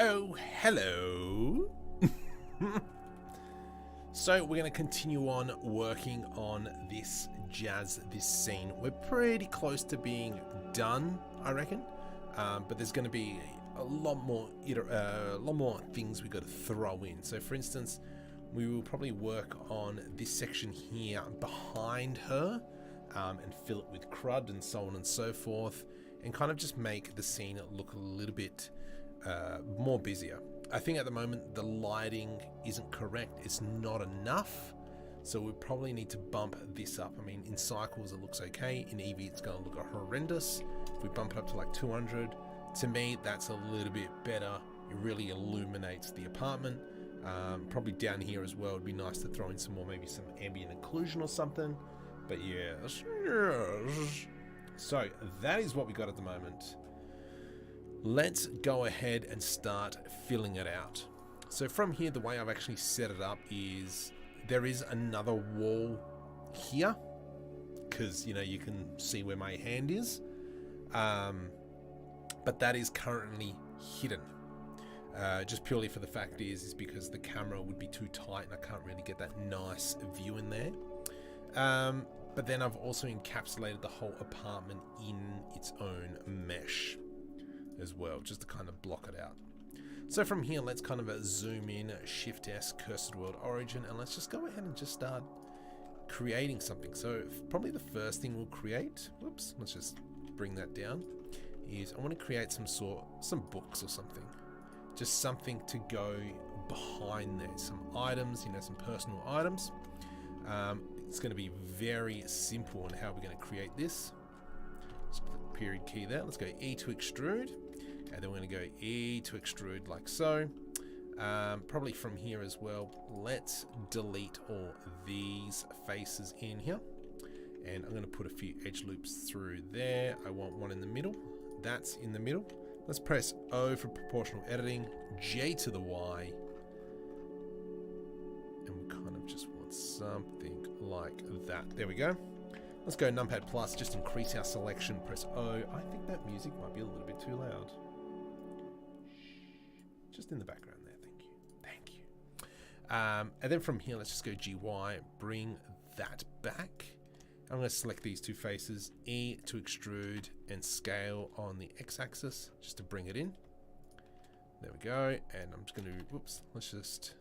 Oh, hello. So we're going to continue on working on this scene. We're pretty close to being done, I reckon. But there's going to be a lot more things we got to throw in. So, for instance, we will probably work on this section here behind her, and fill it with crud and so on and so forth, and kind of just make the scene look a little bit more busier. I think at the moment the lighting isn't correct. It's not enough, so we probably need to bump this up. I mean, in cycles it looks okay. In EV it's going to look horrendous. If we bump it up to like 200, to me that's a little bit better. It really illuminates the apartment. Probably down here as well, it'd be nice to throw in some more, maybe some ambient occlusion or something. But yes. So that is what we got at the moment. Let's go ahead and start filling it out. So from here, the way I've actually set it up is there is another wall here, because you can see where my hand is, but that is currently hidden, just purely for the fact is because the camera would be too tight and I can't really get that nice view in there. But then I've also encapsulated the whole apartment in its own mesh as well, just to kind of block it out. So from here, let's kind of zoom in, Shift S, Cursed World Origin, and let's just go ahead and just start creating something. So probably the first thing we'll create, whoops, let's just bring that down, is I want to create some books or something. Just something to go behind there, some items, some personal items. It's going to be very simple on how we're going to create this. Just click the period key there. Let's go E to extrude, and then we're going to go E to extrude like so. Probably from here as well, let's delete all these faces in here, and I'm going to put a few edge loops through there. I want one in the middle. That's in the middle. Let's press O for proportional editing, J to the Y, and we kind of just want something like that. There we go. Let's go numpad plus, just increase our selection, press O. I think that music might be a little bit too loud. Just in the background there, thank you. And then from here, let's just go GY, bring that back. I'm going to select these two faces, E to extrude, and scale on the X-axis, just to bring it in. There we go, and I'm just going to, whoops, let's just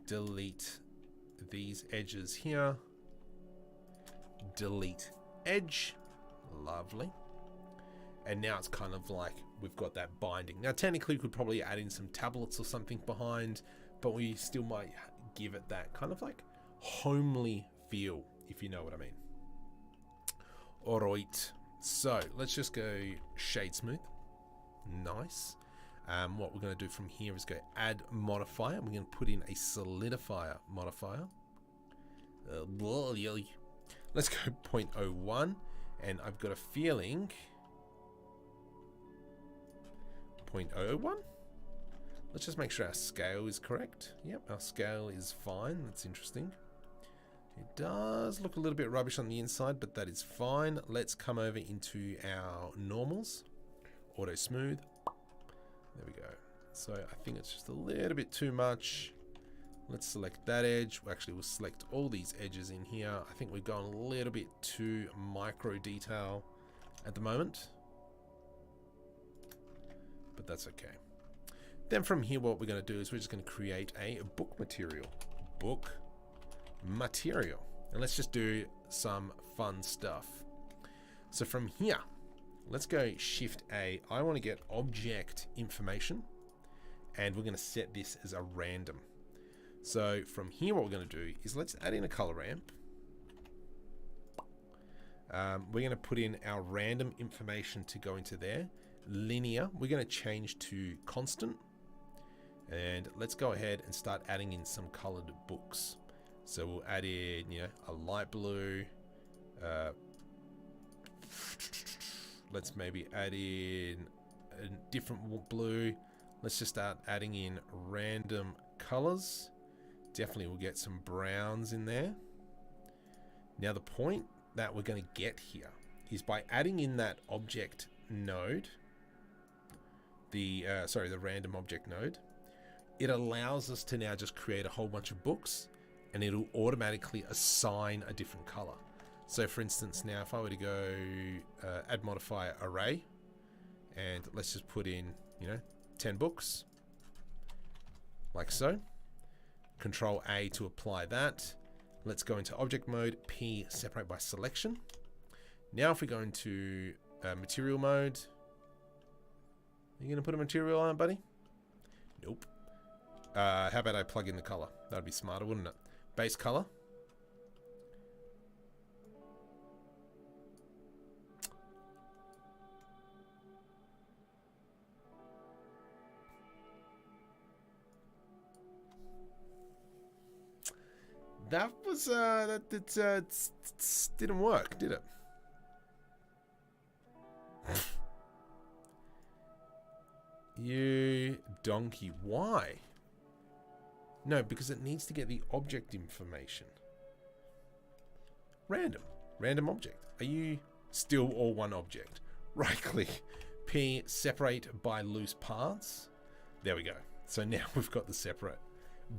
delete these edges here. Delete edge, lovely. And now it's kind of like we've got that binding. Now technically we could probably add in some tablets or something behind, but we still might give it that kind of like homely feel, if you know what I mean. Alright, so let's just go shade smooth. Nice. What we're going to do from here is go add modifier. We're going to put in a solidifier modifier. Let's go 0.01, and I've got a feeling 0.01. Let's just make sure our scale is correct. Yep, our scale is fine. That's interesting. It does look a little bit rubbish on the inside, but that is fine. Let's come over into our normals, auto smooth. There we go. So I think it's just a little bit too much. Let's select that edge. Actually, we'll select all these edges in here. I think we've gone a little bit too micro detail at the moment, but that's okay. Then from here, what we're going to do is we're just going to create a book material. And let's just do some fun stuff. So from here, let's go Shift A. I want to get object information, and we're going to set this as a random. So from here, what we're going to do is let's add in a color ramp. We're going to put in our random information to go into there. Linear, we're going to change to constant. And let's go ahead and start adding in some colored books. So we'll add in, a light blue. Let's maybe add in a different blue. Let's just start adding in random colors. Definitely we'll get some browns in there. Now the point that we're going to get here is by adding in that object node the random object node, it allows us to now just create a whole bunch of books, and it'll automatically assign a different color. So for instance, now if I were to go add modifier array, and let's just put in, 10 books, like so. Control A to apply that. Let's go into object mode, P, separate by selection. Now if we go into material mode, are you going to put a material on it, buddy? Nope. How about I plug in the color? That'd be smarter, wouldn't it? Base color. That was didn't work, did it? You donkey, why? No, because it needs to get the object information. Random object. Are you still all one object? Right click, P, separate by loose paths. There we go. So now we've got the separate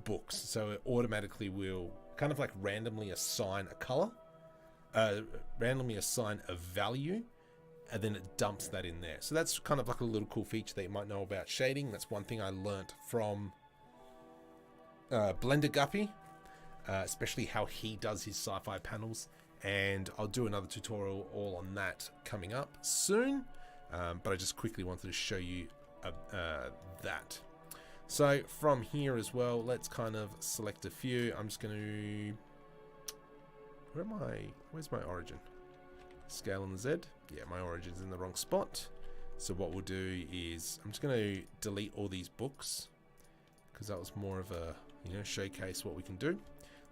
books. So it automatically will kind of like randomly assign a color, randomly assign a value, and then it dumps that in there. So that's kind of like a little cool feature that you might know about shading. That's one thing I learnt from Blender Guppy, especially how he does his sci-fi panels. And I'll do another tutorial all on that coming up soon. But I just quickly wanted to show you that. So from here as well, let's kind of select a few. I'm just going to... Where's my origin? Scale on the Z. Yeah, my origin's in the wrong spot. So what we'll do is I'm just going to delete all these books, because that was more of a, showcase what we can do.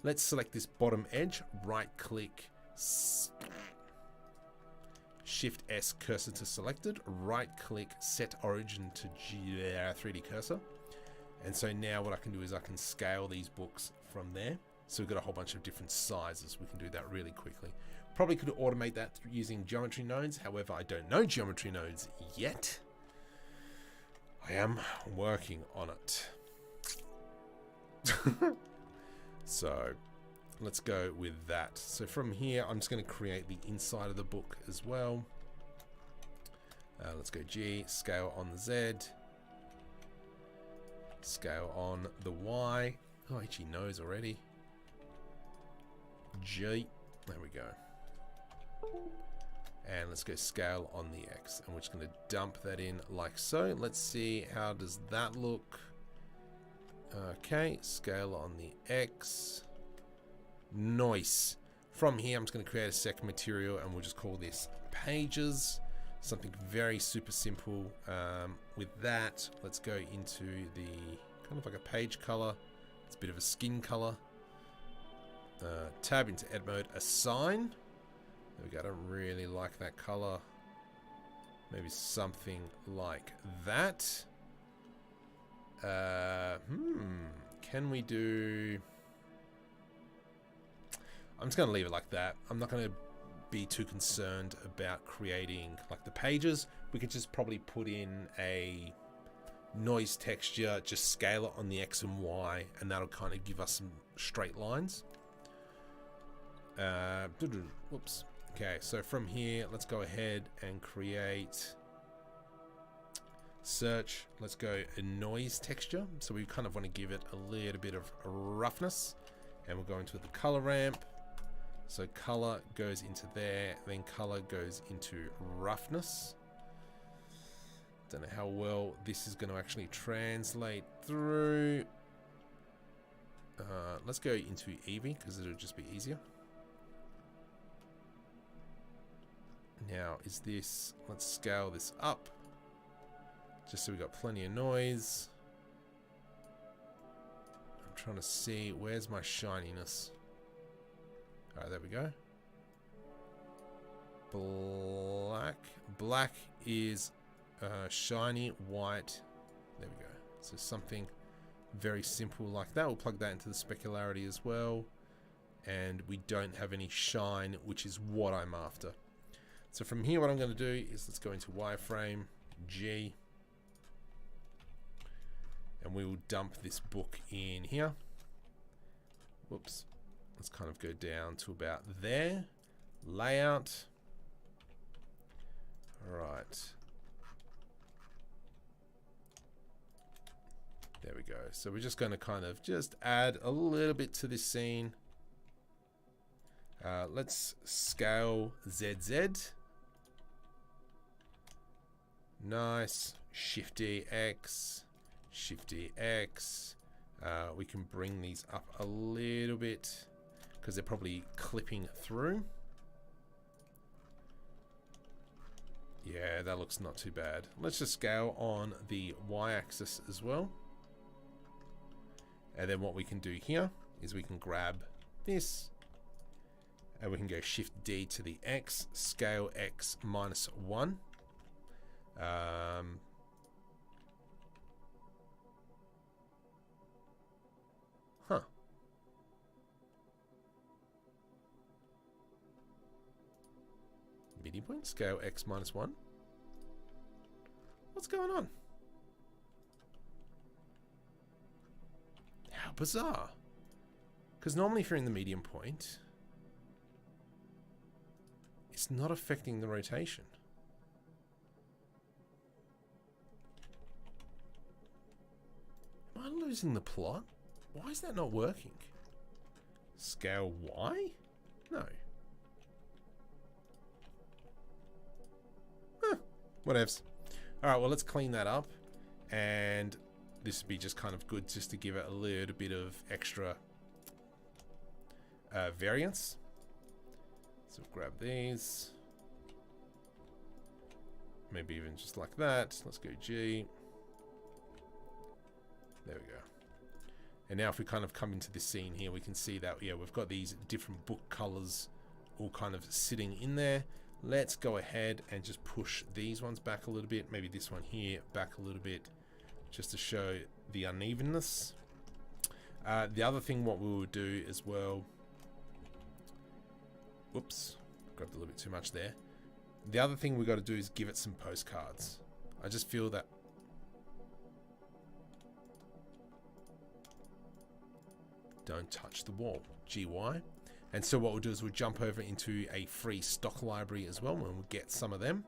Let's select this bottom edge, right click, Shift S, cursor to selected, right click, set origin to 3D cursor. And so now what I can do is I can scale these books from there. So we've got a whole bunch of different sizes. We can do that really quickly. Probably could automate that using geometry nodes. However, I don't know geometry nodes yet. I am working on it. So let's go with that. So from here, I'm just going to create the inside of the book as well. Let's go G, scale on the Z. Scale on the Y. Oh, it actually knows already. G. There we go. And let's go scale on the X. And we're just going to dump that in like so. Let's see, how does that look? Okay, scale on the X. Nice. From here, I'm just going to create a second material, and we'll just call this pages. Something very super simple. With that, let's go into the kind of like a page color. It's a bit of a skin color. Tab into edit mode, assign. There we go. I don't really like that color. Maybe something like that. Can we do... I'm just going to leave it like that. I'm not going to be too concerned about creating like the pages. We could just probably put in a noise texture, just scale it on the X and Y, and that'll kind of give us some straight lines. Whoops. Okay, so from here, let's go ahead and create search. Let's go a noise texture. So we kind of want to give it a little bit of roughness, and we'll go into the color ramp. So color goes into there, then color goes into roughness. Don't know how well this is going to actually translate through. Let's go into Eevee because it'll just be easier. Now is this, let's scale this up just so we got plenty of noise. I'm trying to see, where's my shininess? Alright, there we go. Black is shiny, white. There we go. So something very simple like that. We'll plug that into the specularity as well. And we don't have any shine, which is what I'm after. So from here, what I'm going to do is let's go into wireframe, G. And we will dump this book in here. Whoops. Let's kind of go down to about there. Layout. All right. There we go. So we're just going to kind of just add a little bit to this scene. Let's scale ZZ. Nice. Shift-D X. Shift-D X. We can bring these up a little bit because they're probably clipping through. Yeah, that looks not too bad. Let's just scale on the Y-axis as well. And then what we can do here is we can grab this and we can go Shift D to the X, scale X -1. MIDI point, scale X -1. What's going on? How bizarre. Because normally if you're in the medium point, it's not affecting the rotation. Am I losing the plot? Why is that not working? Scale Y? No. Whatevs. Alright, well, let's clean that up. And this would be just kind of good just to give it a little bit of extra variance. So grab these. Maybe even just like that. Let's go G. There we go. And now if we kind of come into this scene here, we can see that, yeah, we've got these different book colors all kind of sitting in there. Let's go ahead and just push these ones back a little bit. Maybe this one here back a little bit just to show the unevenness. The other thing what we will do as well... Whoops, grabbed a little bit too much there. The other thing we got to do is give it some postcards. I just feel that... Don't touch the wall. GY. And so what we'll do is we'll jump over into a free stock library as well, and we'll get some of them.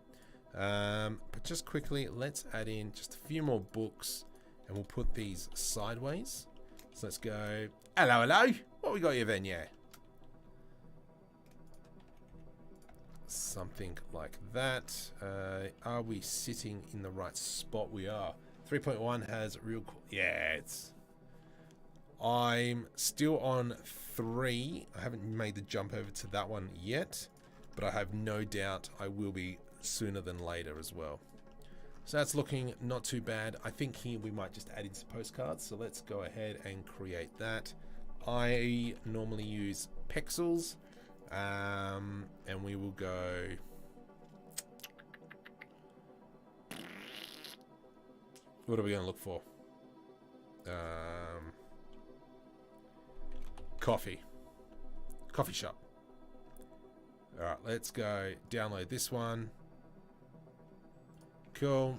But just quickly, let's add in just a few more books, and we'll put these sideways. So let's go, hello, hello. What we got here then, yeah? Something like that. Are we sitting in the right spot? We are. 3.1 has real cool, yeah, it's... I'm still on 3. I haven't made the jump over to that one yet, but I have no doubt I will be sooner than later as well. So that's looking not too bad. I think here we might just add in some postcards. So let's go ahead and create that. I normally use pixels, and we will go... What are we going to look for? Coffee shop. All right, let's go download this one. Cool.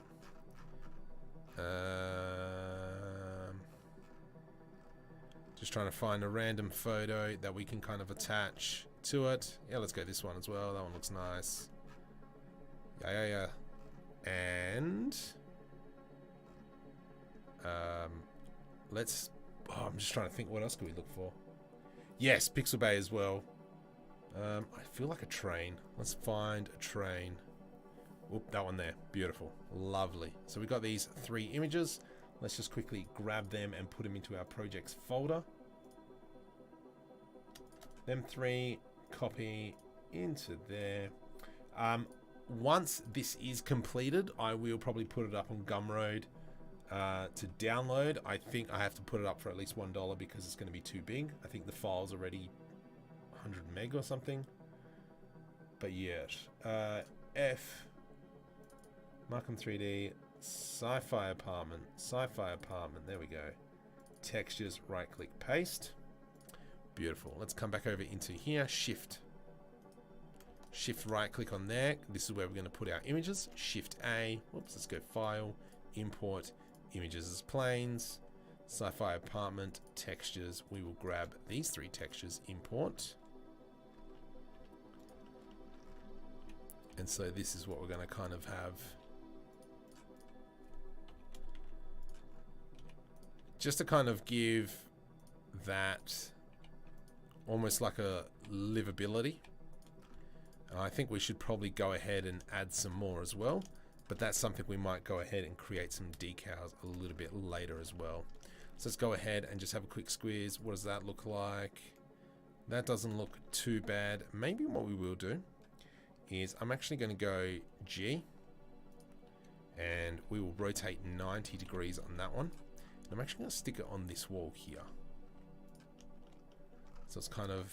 Just trying to find a random photo that we can kind of attach to it. Yeah, let's go this one as well. That one looks nice. Yeah. And let's... Oh, I'm just trying to think, what else can we look for? Yes, Pixel Bay as well. I feel like a train. Let's find a train. Oop, that one there. Beautiful. Lovely. So we got these 3 images. Let's just quickly grab them and put them into our projects folder. Them 3, copy into there. Once this is completed, I will probably put it up on Gumroad to download. I think I have to put it up for at least $1 because it's going to be too big. I think the file's already 100 meg or something. But yeah, F Markham 3D Sci-Fi Apartment. There we go. Textures, right click, paste. Beautiful. Let's come back over into here. Shift right click on there. This is where we're going to put our images. Shift A. Whoops, let's go File, Import images as planes, Sci-Fi Apartment, textures. We will grab these 3 textures, import. And so this is what we're going to kind of have. Just to kind of give that almost like a livability. I think we should probably go ahead and add some more as well. But that's something we might go ahead and create some decals a little bit later as well. So let's go ahead and just have a quick squeeze. What does that look like? That doesn't look too bad. Maybe what we will do is I'm actually going to go G. And we will rotate 90 degrees on that one. I'm actually going to stick it on this wall here. So it's kind of,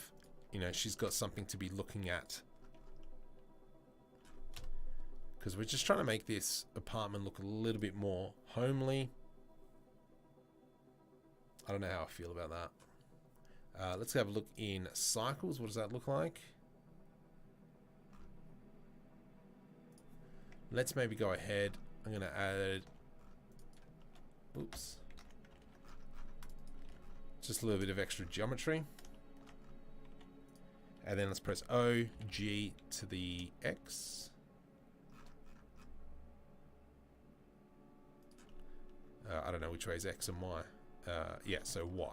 you know, she's got something to be looking at. Because we're just trying to make this apartment look a little bit more homely. I don't know how I feel about that. Let's have a look in cycles. What does that look like? Let's maybe go ahead. I'm going to add... Oops. Just a little bit of extra geometry. And then let's press O, G to the X. I don't know which way is X and Y. Yeah, so Y.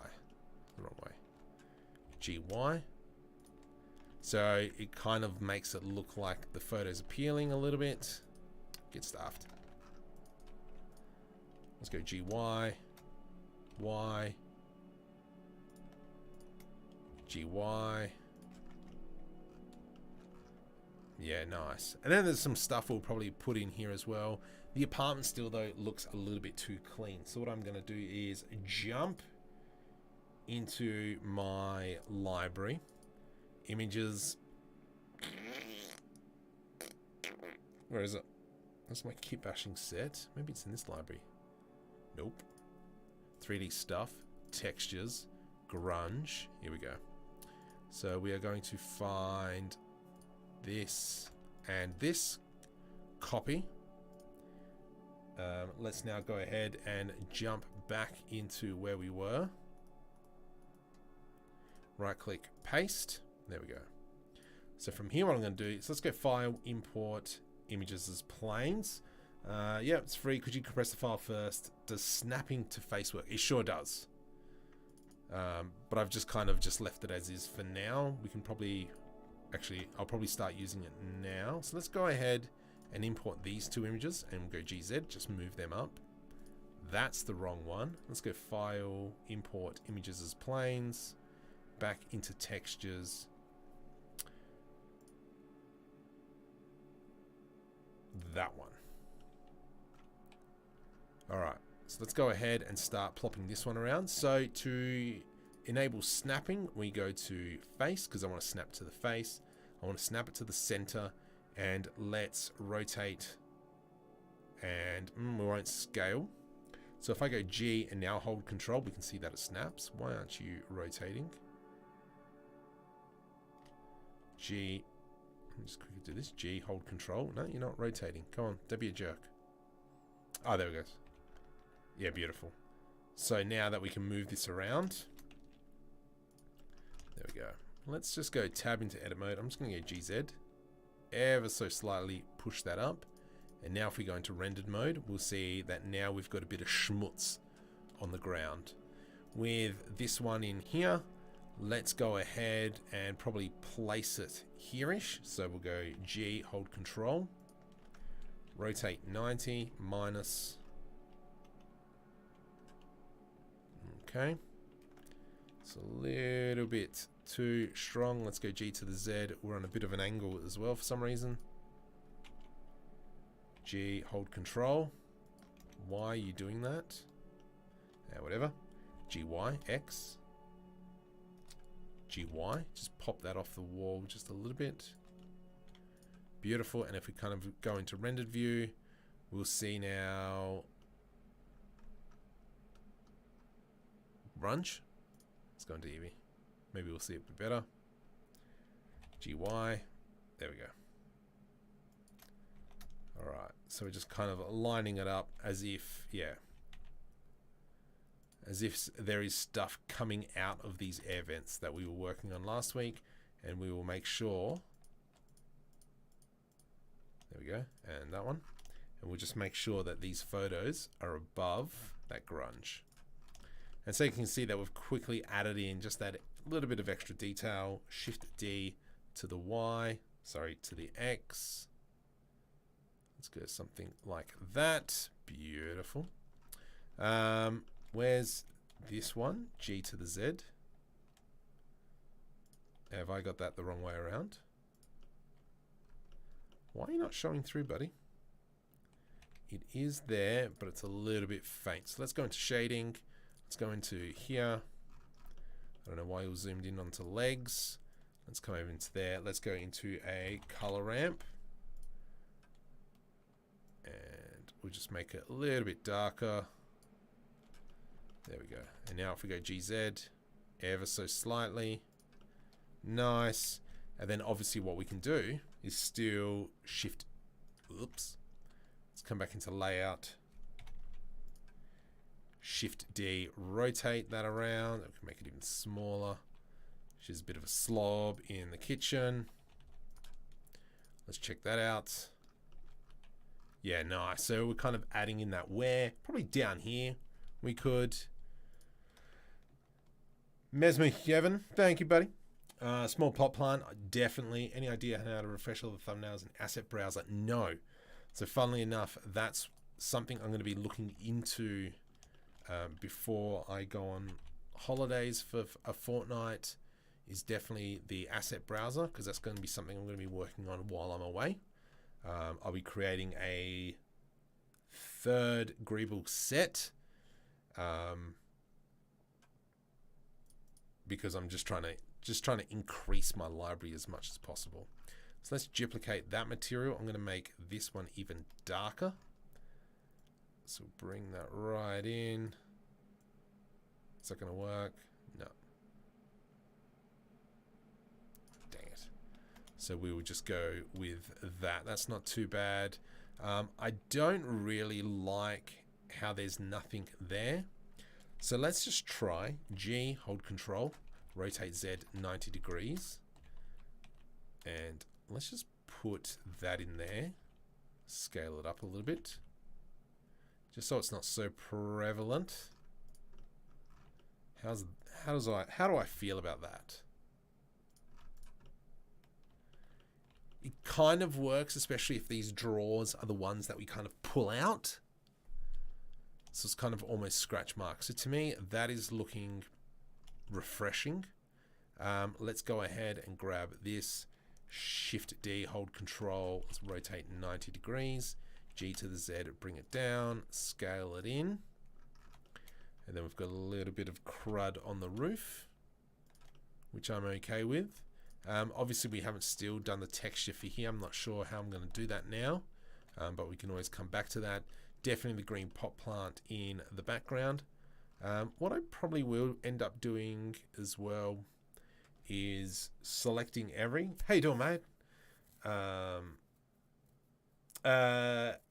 The wrong way. GY. So it kind of makes it look like the photo's appealing a little bit. Get stuffed. Let's go GY. Y. GY. Yeah, nice. And then there's some stuff we'll probably put in here as well. The apartment still, though, looks a little bit too clean. So what I'm going to do is jump into my library. Images. Where is it? That's my Kitbashing set. Maybe it's in this library. Nope. 3D stuff. Textures. Grunge. Here we go. So we are going to find this and this copy. Let's now go ahead and jump back into where we were. Right click, paste. There we go. So from here, what I'm going to do is let's go File, Import Images as Planes. Yeah, it's free. Could you compress the file first? Does snapping to face work? It sure does. But I've just kind of just left it as is for now. We can probably, actually, I'll probably start using it now. So let's go ahead and import these 2 images and we'll go GZ, just move them up. That's the wrong one. Let's go File, Import Images as Planes, back into Textures. That one. All right, so let's go ahead and start plopping this one around. So to enable snapping, we go to face because I want to snap to the face. I want to snap it to the center and let's rotate and we won't scale. So if I go G and now hold control, we can see that it snaps. Why aren't you rotating? G, let me just quickly do this. G, hold control. No, you're not rotating. Come on, don't be a jerk. Oh, there we go. Yeah, beautiful. So now that we can move this around, there we go. Let's just go tab into edit mode. I'm just going to go GZ. Ever so slightly push that up. And now if we go into rendered mode, we'll see that now we've got a bit of schmutz on the ground. With this one in here, let's go ahead and probably place it here-ish. So we'll go G, hold control. Rotate 90, minus. Okay. It's a little bit too strong. Let's go G to the Z. We're on a bit of an angle as well for some reason. G, hold control. Why are you doing that? Yeah, whatever. GY, X. GY, just pop that off the wall just a little bit. Beautiful. And if we kind of go into rendered view, we'll see now grunge. Let's go into Eevee. Maybe we'll see it a bit better. GY. There we go. Alright, so we're just kind of lining it up as if, yeah. as if there is stuff coming out of these air vents that we were working on last week, and we will make sure, there we go, and that one, and we'll just make sure that these photos are above that grunge. And so you can see that we've quickly added in just that little bit of extra detail. Shift D to the Y, sorry, to the X. Let's go something like that. Beautiful. Where's this one? G to the Z. Have I got that the wrong way around? Why are you not showing through, buddy? It is there, but it's a little bit faint. So let's go into shading. Let's go into here. I don't know why you zoomed in onto legs. Let's come over into there. Let's go into a color ramp. And we'll just make it a little bit darker. There we go. And now if we go GZ, ever so slightly. Nice. And then obviously what we can do is still shift. Oops. Let's come back into layout. Shift D, rotate that around. We can make it even smaller. Which is a bit of a slob in the kitchen. Let's check that out. Yeah, nice. So we're kind of adding in that wear. Probably down here we could. Mesmer Yevon, thank you, buddy. Small plot plan, definitely. Any idea how to refresh all the thumbnails in asset browser? No. So funnily enough, that's something I'm going to be looking into before I go on holidays for a fortnight, is definitely the asset browser, because that's going to be something I'm going to be working on while I'm away. I'll be creating a third Greeble set because I'm just trying to increase my library as much as possible. So let's duplicate that material. I'm going to make this one even darker. So bring that right in. Is that going to work? No. Dang it. So we will just go with that. That's not too bad. I don't really like how there's nothing there. So let's just try G, hold control, rotate Z 90 degrees. And let's just put that in there. Scale it up a little bit. Just so it's not so prevalent. How do I feel about that? It kind of works, especially if these drawers are the ones that we kind of pull out. So it's kind of almost scratch marks. So to me, that is looking refreshing. Let's go ahead and grab this. Shift D, hold control. Let's rotate 90 degrees. G to the Z, bring it down, scale it in. And then we've got a little bit of crud on the roof, which I'm okay with. Obviously, we haven't still done the texture for here. I'm not sure how I'm going to do that now, but we can always come back to that. Definitely the green pot plant in the background. What I probably will end up doing as well is selecting every... How you doing, mate?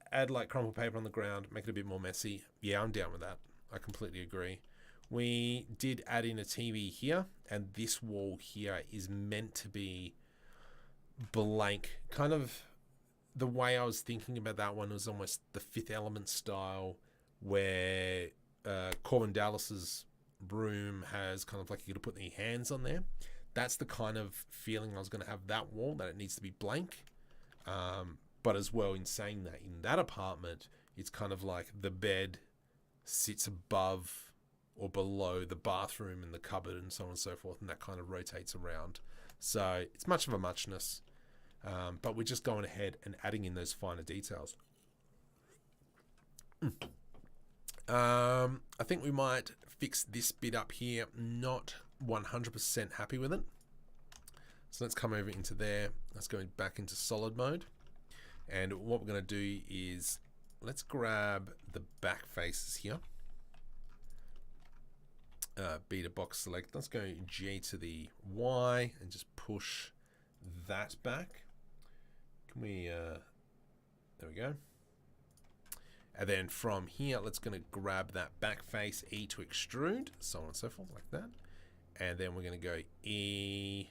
Add like crumpled paper on the ground, make it a bit more messy. Yeah, I'm down with that. I completely agree. We did add in a TV here, and this wall here is meant to be blank. Kind of the way I was thinking about that one was almost the Fifth Element style, where Corbin Dallas's room has kind of like you got to put your hands on there. That's the kind of feeling I was going to have that wall, that it needs to be blank. But as well, in saying that, in that apartment, it's kind of like the bed sits above or below the bathroom and the cupboard and so on and so forth, and that kind of rotates around. So it's much of a muchness, but we're just going ahead and adding in those finer details. I think we might fix this bit up here. Not 100% happy with it. So let's come over into there. Let's go back into solid mode. And what we're going to do is let's grab the back faces here. Beta box select. Let's go J to the Y and just push that back. Can we, there we go. And then from here, let's going to grab that back face, E to extrude, so on and so forth, like that. And then we're going to go E.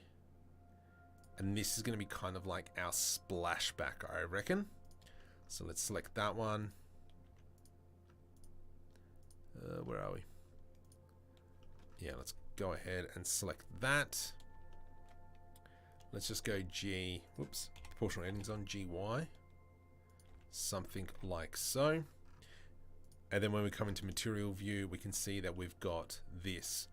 And this is going to be kind of like our splashback, I reckon. So let's select that one. Where are we? Yeah, let's go ahead and select that. Let's just go G, whoops, proportional endings on GY. Something like so. And then when we come into material view, we can see that we've got this.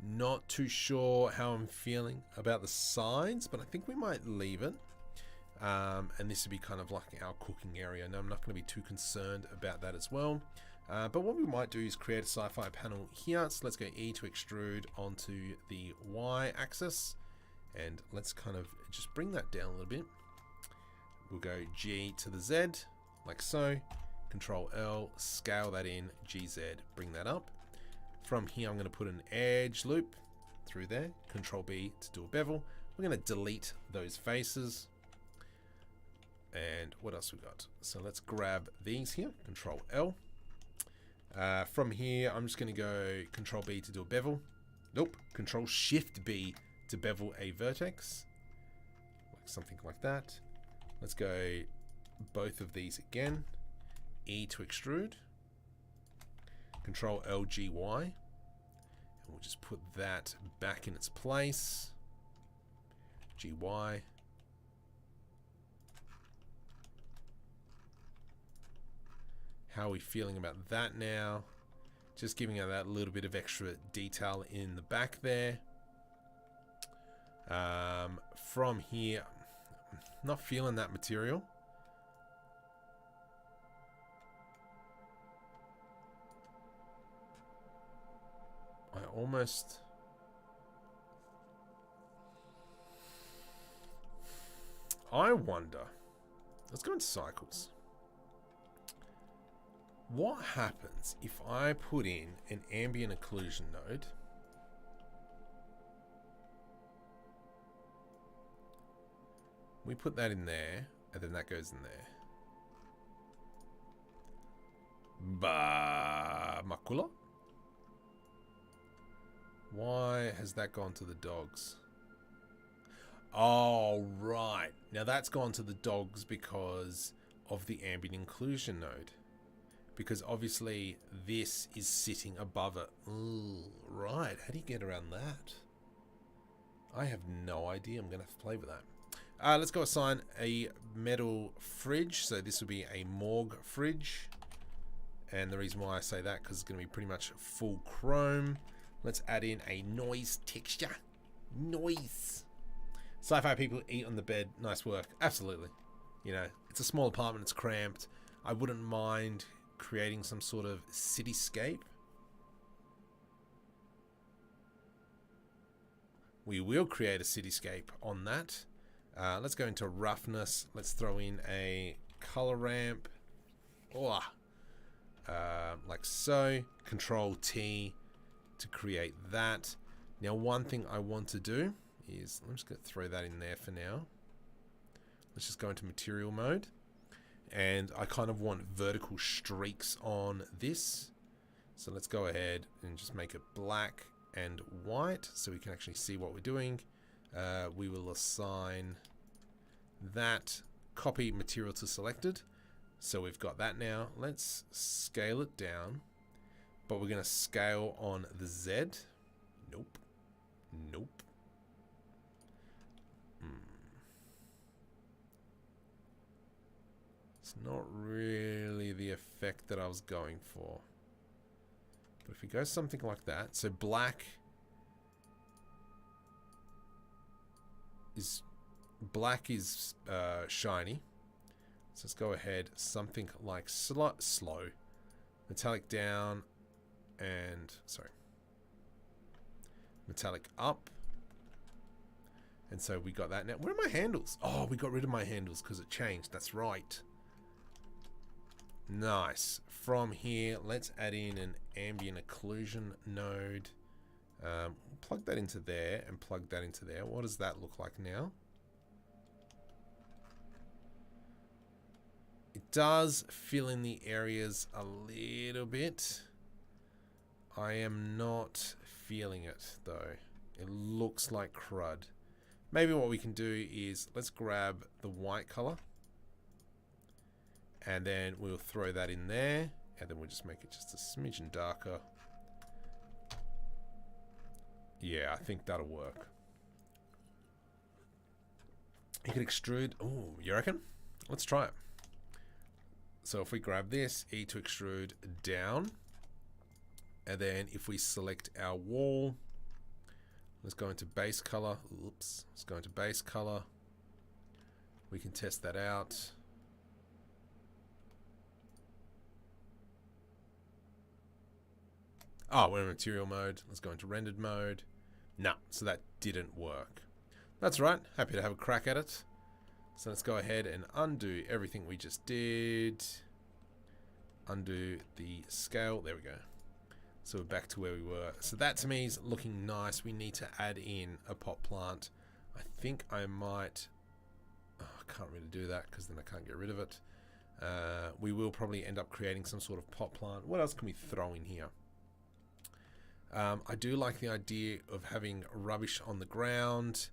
Not too sure how I'm feeling about the sides, but I think we might leave it. And this would be kind of like our cooking area. Now, I'm not going to be too concerned about that as well. But what we might do is create a sci-fi panel here. So let's go E to extrude onto the Y axis. And let's kind of just bring that down a little bit. We'll go G to the Z, like so. Control L, scale that in, GZ, bring that up. From here, I'm going to put an edge loop through there. Control B to do a bevel. We're going to delete those faces. And what else we got? So let's grab these here. Control L. From here, I'm just going to go Control B to do a bevel. Nope. Control Shift B to bevel a vertex. Like something like that. Let's go both of these again. E to extrude. Control L, G, Y. And we'll just put that back in its place. G, Y. How are we feeling about that now? Just giving it that little bit of extra detail in the back there. From here, not feeling that material. I wonder, let's go into cycles. What happens if I put in an ambient occlusion node? We put that in there, and then that goes in there. Makula? Why has that gone to the dogs? Oh, right. Now that's gone to the dogs because of the ambient occlusion node. Because obviously this is sitting above it. Ooh, right. How do you get around that? I have no idea. I'm going to have to play with that. Let's go assign a metal fridge. So this will be a morgue fridge. And the reason why I say that, because it's going to be pretty much full chrome. Let's add in a noise texture. Noise. Sci-fi people eat on the bed. Nice work. Absolutely. You know, it's a small apartment. It's cramped. I wouldn't mind creating some sort of cityscape. We will create a cityscape on that. Let's go into roughness. Let's throw in a color ramp. Oh, like so. Control T to create that. Now, one thing I want to do is, I'm just going to throw that in there for now. Let's just go into material mode. And I kind of want vertical streaks on this. So let's go ahead and just make it black and white so we can actually see what we're doing. We will assign that copy material to selected. So we've got that now. Let's scale it down. But we're going to scale on the Z. Nope. Nope. It's not really the effect that I was going for. But if we go something like that, so black is shiny. So let's go ahead, something like slow, metallic down, and sorry, metallic up. And so we got that now. Where are my handles? Oh, we got rid of my handles because it changed. That's right. Nice. From here, let's add in an ambient occlusion node. Plug that into there and plug that into there. What does that look like now? It does fill in the areas a little bit. I am not feeling it though. It looks like crud. Maybe what we can do is let's grab the white color and then we'll throw that in there, and then we'll just make it just a smidgen darker. Yeah, I think that'll work. You can extrude. Oh, you reckon? Let's try it. So if we grab this, E to extrude down, and then if we select our wall, let's go into base color. Oops. Let's go into base color. We can test that out. Oh, we're in material mode. Let's go into rendered mode. No, so that didn't work. That's right. Happy to have a crack at it. So let's go ahead and undo everything we just did. Undo the scale. There we go. So we're back to where we were. So that to me is looking nice. We need to add in a pot plant. I think I might... Oh, I can't really do that because then I can't get rid of it. We will probably end up creating some sort of pot plant. What else can we throw in here? I do like the idea of having rubbish on the ground.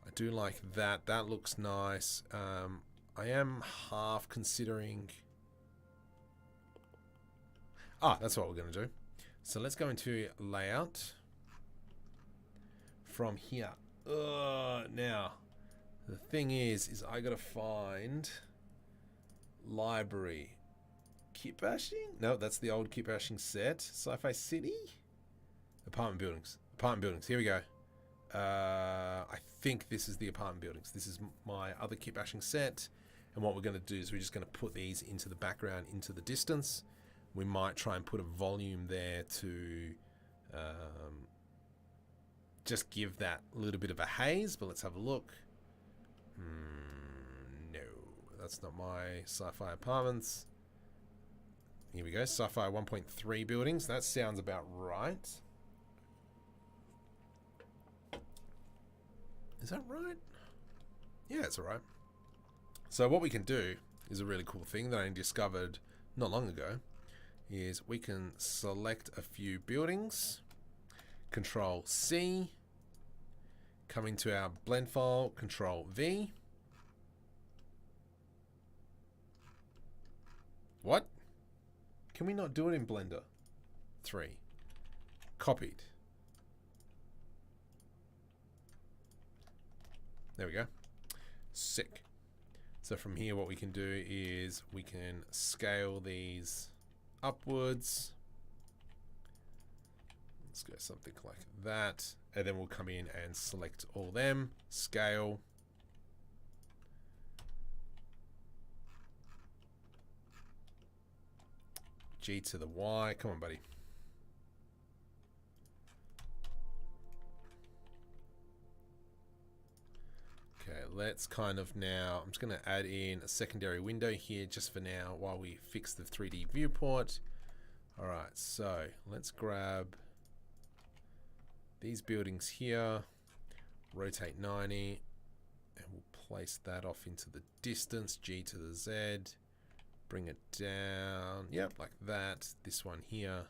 I do like that. That looks nice. I am half considering... Ah, that's what we're going to do. So let's go into layout. From here. Now, the thing is I got to find library. Kitbashing? No, that's the old Kitbashing set. Sci-Fi City? Apartment buildings. Apartment buildings. Here we go. I think this is the apartment buildings. This is my other Kitbashing set. And what we're going to do is we're just going to put these into the background, into the distance. We might try and put a volume there to just give that little bit of a haze. But let's have a look. No, that's not my Sci-Fi Apartments. Here we go, Sci-Fi 1.3 buildings. That sounds about right. Is that right? Yeah, it's alright. So what we can do is a really cool thing that I discovered not long ago, is we can select a few buildings, Control C, come into our blend file, Control V. What? Can we not do it in Blender? 3. Copied. There we go. Sick. So from here what we can do is we can scale these upwards. Let's go something like that. And then we'll come in and select all them. Scale. G to the Y. Come on, buddy. Okay, let's kind of now... I'm just going to add in a secondary window here just for now while we fix the 3D viewport. Alright, so let's grab these buildings here. Rotate 90. And we'll place that off into the distance. G to the Z. Bring it down, yep, like that. This one here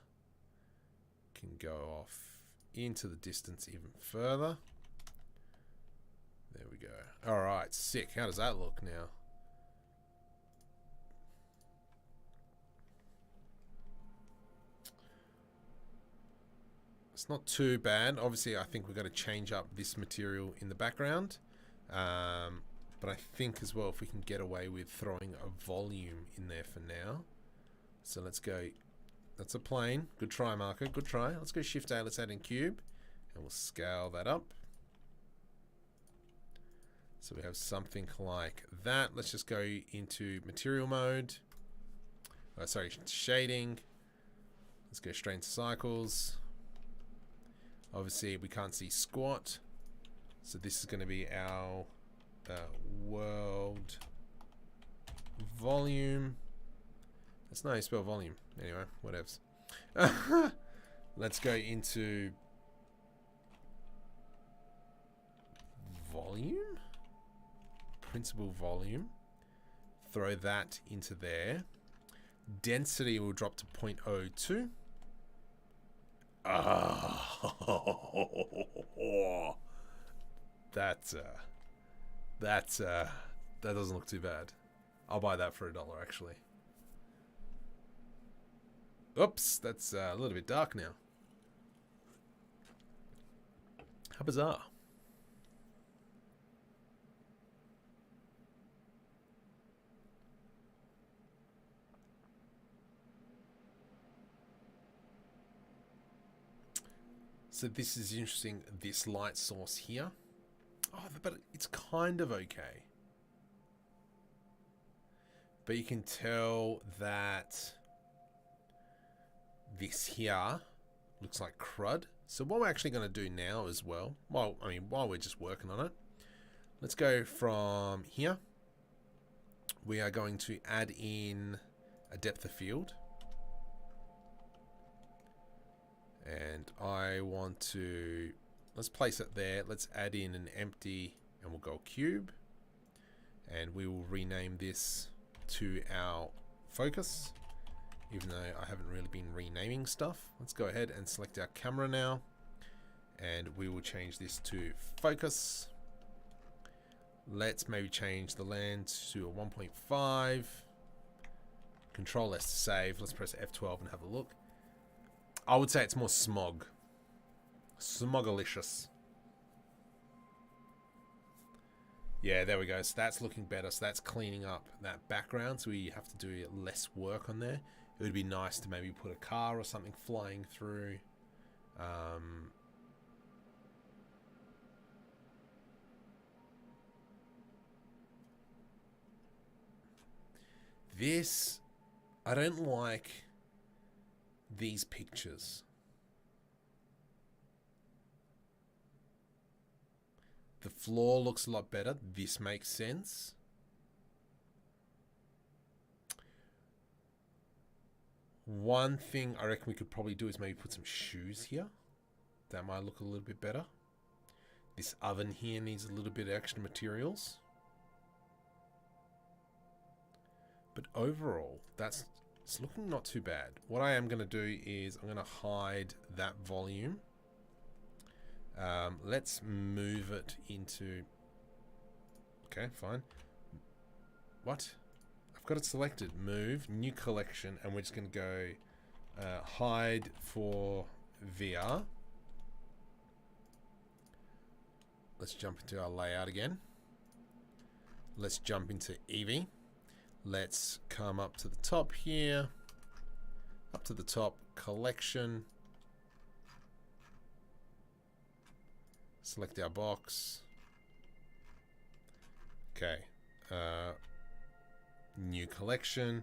can go off into the distance even further. There we go. All right, sick. How does that look now? It's not too bad. Obviously, I think we've got to change up this material in the background. But I think as well, if we can get away with throwing a volume in there for now. So let's go, that's a plane. Good try, Marco, good try. Let's go Shift A, let's add in cube. And we'll scale that up. So we have something like that. Let's just go into material mode. Sorry, shading. Let's go straight into cycles. Obviously, we can't see squat. So this is going to be our... world volume. That's not how you spell volume. Anyway, whatevs. Let's go into volume. principal volume. Throw that into there. Density will drop to 0.02. Oh, that doesn't look too bad. I'll buy that for $1 actually. Oops, that's a little bit dark now. How bizarre. So this is interesting, this light source here. Oh, but it's kind of okay. But you can tell that this here looks like crud. So what we're actually going to do now as well, while we're just working on it, let's go from here. We are going to add in a depth of field. And I want to, let's place it there. Let's add in an empty, and we'll go cube. And we will rename this to our focus, even though I haven't really been renaming stuff. Let's go ahead and select our camera now. And we will change this to focus. Let's maybe change the lens to a 1.5. Control S to save. Let's press F12 and have a look. I would say it's more smog. Smogalicious. Yeah, there we go. So that's looking better. So that's cleaning up that background. So we have to do less work on there. It would be nice to maybe put a car or something flying through. This, I don't like these pictures. The floor looks a lot better. This makes sense. One thing I reckon we could probably do is maybe put some shoes here. That might look a little bit better. This oven here needs a little bit of extra materials. But overall, it's looking not too bad. What I am going to do is I'm going to hide that volume. Let's move it into... Okay, fine. What? I've got it selected. Move, new collection, and we're just going to go hide for VR. Let's jump into our layout again. Let's jump into Eevee. Let's come up to the top here. Up to the top, collection. Select our box. Okay. New collection.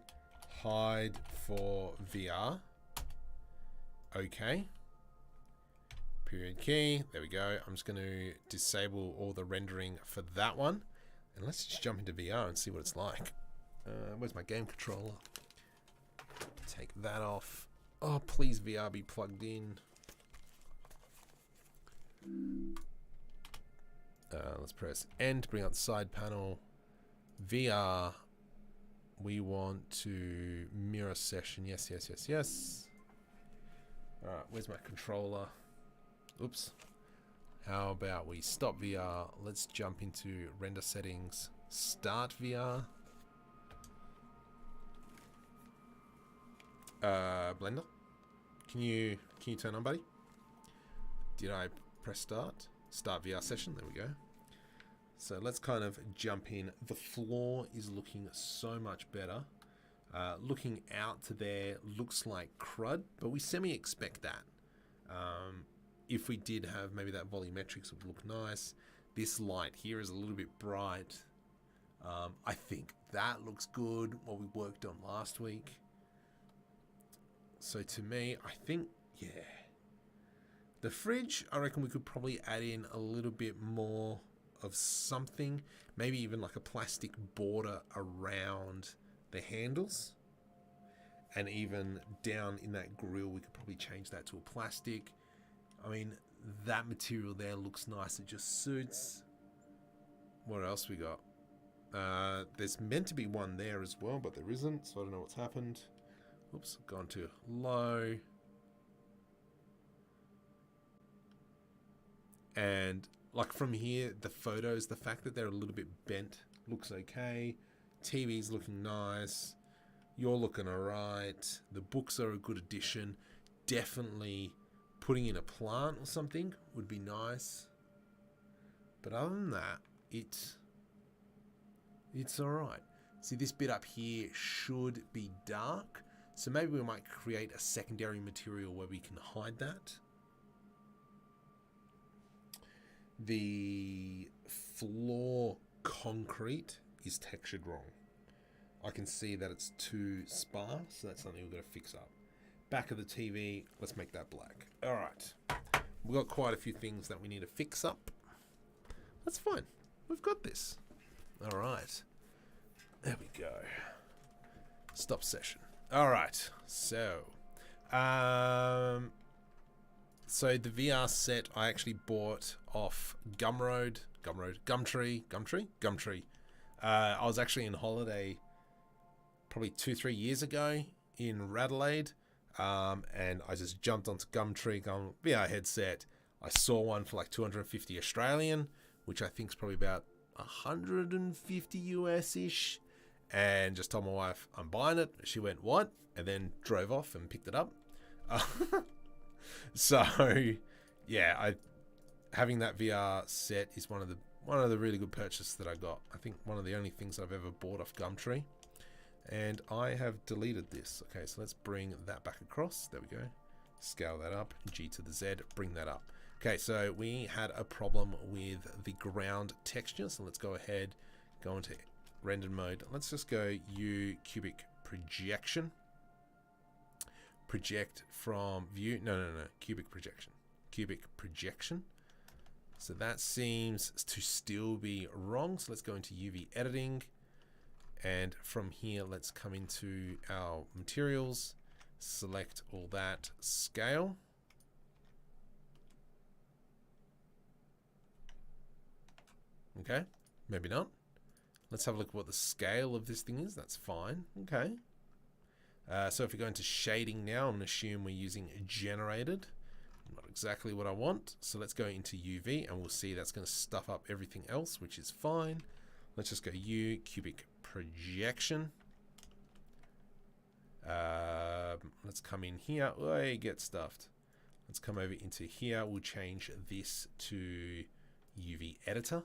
Hide for VR. Okay. Period key. There we go. I'm just going to disable all the rendering for that one. And let's just jump into VR and see what it's like. Where's my game controller? Take that off. Oh, please VR be plugged in. Let's press N to bring out the side panel. VR. We want to mirror session. Yes, yes, yes, yes. Alright, where's my controller? Oops. How about we stop VR? Let's jump into render settings. Start VR. Blender, can you turn on, buddy? Did I press start? Start VR session. There we go. So let's kind of jump in. The floor is looking so much better. Looking out to there looks like crud, but we semi-expect that. If we did have maybe that volumetrics would look nice. This light here is a little bit bright. I think that looks good. What we worked on last week. So to me, I think, yeah. The fridge, I reckon we could probably add in a little bit more of something. Maybe even like a plastic border around the handles. And even down in that grill, we could probably change that to a plastic. I mean, that material there looks nice. It just suits. What else we got? There's meant to be one there as well, but there isn't, so I don't know what's happened. Oops, gone to low. And like from here, the photos, the fact that they're a little bit bent looks okay. TV's looking nice. You're looking alright. The books are a good addition. Definitely putting in a plant or something would be nice. But other than that, it's alright. See, this bit up here should be dark. So maybe we might create a secondary material where we can hide that. The floor concrete is textured wrong. I can see that it's too sparse, so that's something we've got to fix up. Back of the TV, let's make that black. All right. We've got quite a few things that we need to fix up. That's fine. We've got this. All right. There we go. Stop session. All right. So the VR set I actually bought off Gumtree. I was actually in holiday probably 2-3 years ago in Radelaide, and I just jumped onto Gumtree, VR headset. I saw one for like 250 Australian, which I think is probably about 150 US-ish, and just told my wife I'm buying it. She went, what? And then drove off and picked it up. So yeah, having that VR set is one of the really good purchases that I got. I think one of the only things I've ever bought off Gumtree. And I have deleted this. Okay, so let's bring that back across. There we go. Scale that up. G to the Z. Bring that up. Okay, so we had a problem with the ground texture. So let's go ahead, go into render mode. Let's just go U cubic projection. Project from view. No. Cubic projection. Cubic projection. So that seems to still be wrong. So let's go into UV editing. And from here, let's come into our materials, select all that, scale. Okay, maybe not. Let's have a look at what the scale of this thing is. That's fine. Okay. So if we go into shading now, I'm going to assume we're using generated. Not exactly what I want. So let's go into UV and we'll see that's going to stuff up everything else, which is fine. Let's just go U, cubic projection. Let's come in here. Oh, get stuffed. Let's come over into here. We'll change this to UV editor.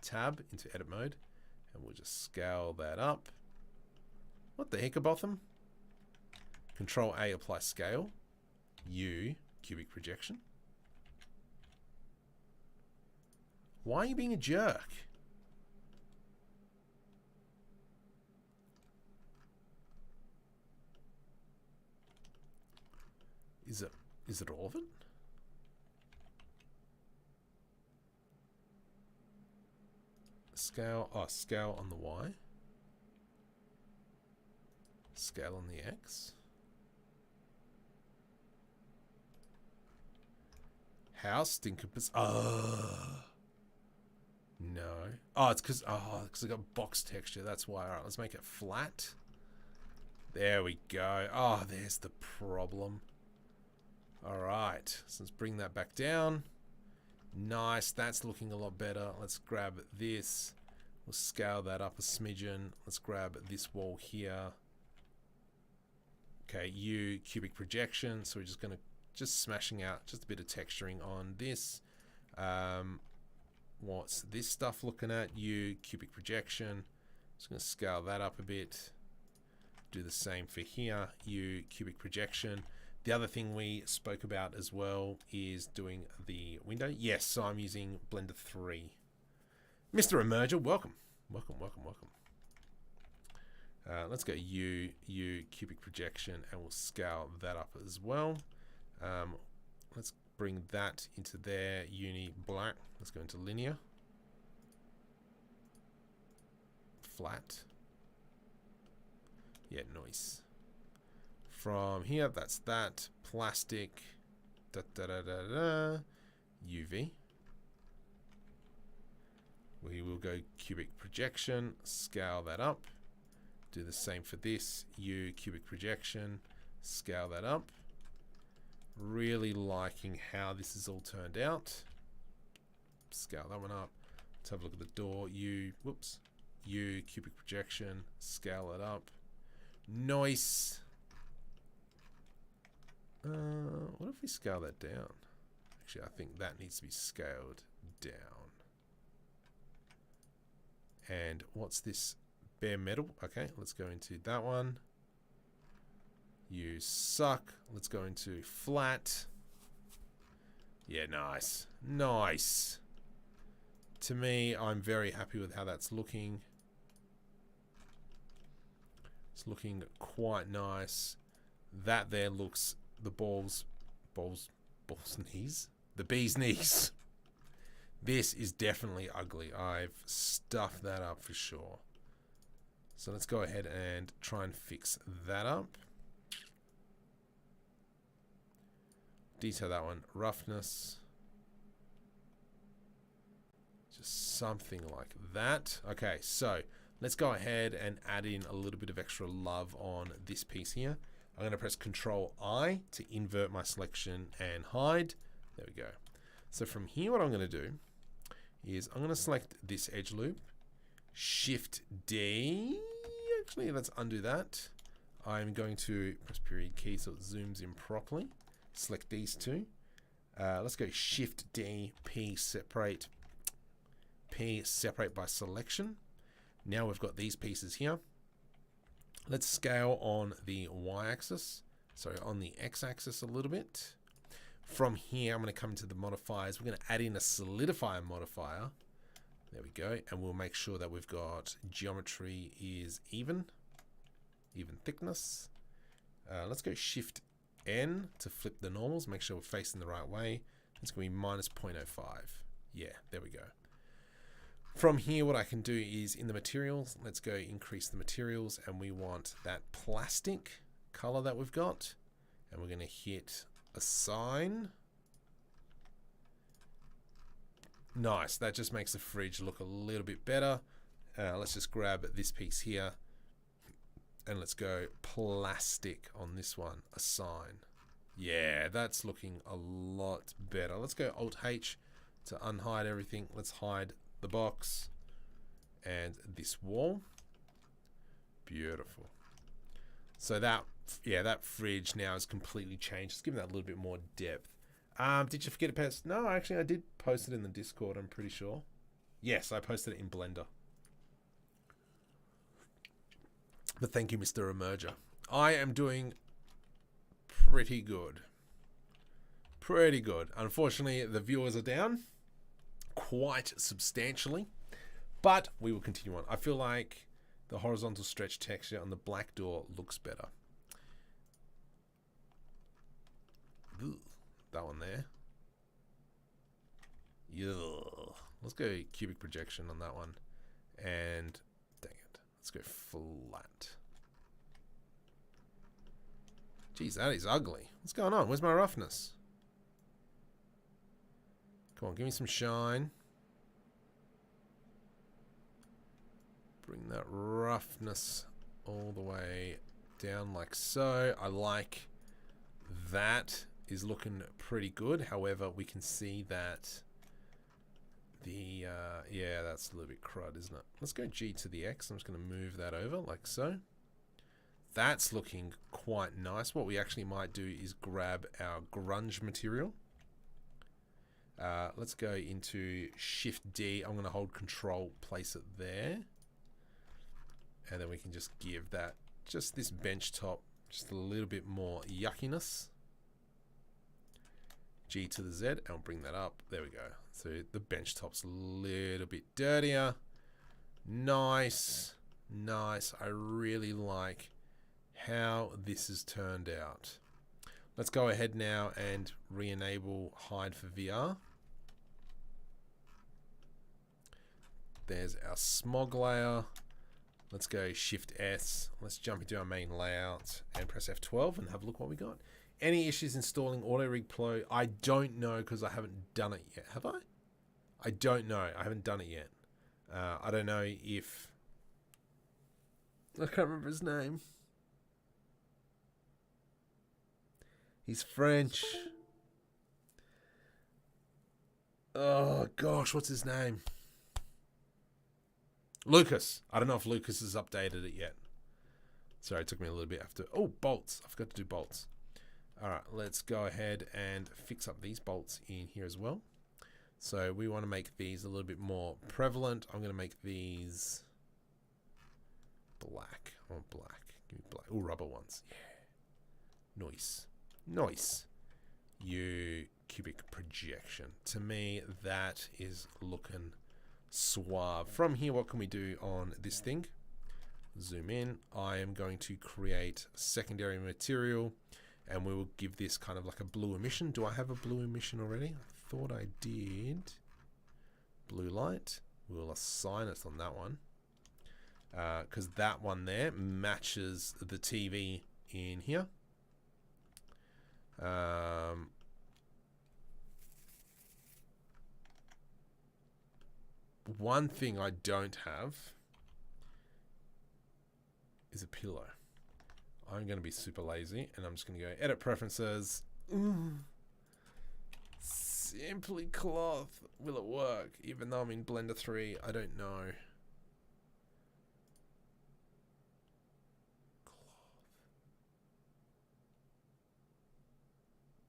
Tab into edit mode. And we'll just scale that up. What the heck, Botham? Control A, apply scale. U, cubic projection. Why are you being a jerk? Is it all of it? Scale, scale on the Y. Scale on the X. House encompass. Oh no. Oh, it's because I got box texture. That's why. All right, let's make it flat. There we go. Oh, there's the problem. All right, so let's bring that back down. Nice. That's looking a lot better. Let's grab this. We'll scale that up a smidgen. Let's grab this wall here. Okay, U cubic projection. So we're just gonna smashing out just a bit of texturing on this. What's this stuff looking at? U cubic projection. Just gonna scale that up a bit. Do the same for here. U cubic projection. The other thing we spoke about as well is doing the window. Yes, so I'm using Blender 3. Mr. Emerger, welcome. Welcome. Let's go U cubic projection and we'll scale that up as well. Let's bring that into there. Uni black. Let's go into linear. Flat. Yeah, noise. From here, that's that. Plastic. UV. We we will go cubic projection, scale that up. Do the same for this. U cubic projection, scale that up. Really liking how this has all turned out. Scale that one up. Let's have a look at the door. U cubic projection, scale it up. Nice. What if we scale that down? Actually, I think that needs to be scaled down. And what's this? Bare metal. Okay, let's go into that one. You suck. Let's go into flat. Yeah, nice. Nice. To me, I'm very happy with how that's looking. It's looking quite nice. That there looks the balls knees? The bee's knees. This is definitely ugly. I've stuffed that up for sure. So let's go ahead and try and fix that up. Detail that one. Roughness. Just something like that. Okay, so let's go ahead and add in a little bit of extra love on this piece here. I'm going to press Control I to invert my selection and hide. There we go. So from here, what I'm going to do is I'm going to select this edge loop. Shift D. Actually, let's undo that. I'm going to press period key so it zooms in properly. Select these two. Let's go Shift D, P separate by selection. Now we've got these pieces here. Let's scale on the y-axis, sorry, on the x-axis a little bit. From here, I'm going to come to the modifiers. We're going to add in a solidifier modifier. There we go. And we'll make sure that we've got geometry is even thickness. Let's go Shift N to flip the normals. Make sure we're facing the right way. It's going to be minus 0.05. Yeah, there we go. From here, what I can do is in the materials, let's go increase the materials, and we want that plastic color that we've got, and we're going to hit assign. Nice, that just makes the fridge look a little bit better. Let's just grab this piece here, and let's go plastic on this one, assign. Yeah, that's looking a lot better. Let's go Alt H to unhide everything. Let's hide the box and this wall. Beautiful. So that fridge now is completely changed. Just giving that a little bit more depth. Did you forget to post? No, actually I did post it in the Discord, I'm pretty sure. Yes, I posted it in Blender. But thank you, Mr. Emerger. I am doing pretty good. Pretty good. Unfortunately, the viewers are down quite substantially, but we will continue on. I feel like the horizontal stretch texture on the black door looks better. Ooh, that one there. Yeah. Let's go cubic projection on that one. And dang it, let's go flat. Jeez, that is ugly. What's going on? Where's my roughness? Come on, give me some shine. Bring that roughness all the way down like so. I like that is looking pretty good. However, we can see that the, yeah, that's a little bit crud, isn't it? Let's go G to the X. I'm just going to move that over like so. That's looking quite nice. What we actually might do is grab our grunge material. Let's go into Shift D. I'm going to hold Control, place it there. And then we can just give that, just this bench top, just a little bit more yuckiness. G to the Z, and we'll bring that up. There we go. So the bench top's a little bit dirtier. Nice. Nice. I really like how this has turned out. Let's go ahead now and re-enable hide for VR. There's our smog layer. Let's go Shift S. Let's jump into our main layout and press F12 and have a look what we got. Any issues installing Auto Rig Pro? I don't know because I haven't done it yet. Have I? I don't know. I haven't done it yet. I don't know if... I can't remember his name. He's French. Oh, gosh, what's his name? Lucas. I don't know if Lucas has updated it yet. Sorry, it took me a little bit after... Oh, bolts. I forgot to do bolts. All right, let's go ahead and fix up these bolts in here as well. So we want to make these a little bit more prevalent. I'm going to make these black. I want black. Give me black. Oh, rubber ones. Yeah. Nice. Nice. You cubic projection. To me, that is looking suave. From here, what can we do on this thing? Zoom in. I am going to create secondary material, and we will give this kind of like a blue emission. Do I have a blue emission already? I thought I did. Blue light. We'll assign it on that one, because that one there matches the TV in here. One thing I don't have is a pillow. I'm going to be super lazy, and I'm just going to go edit preferences. Simply cloth. Will it work? Even though I'm in Blender 3, I don't know.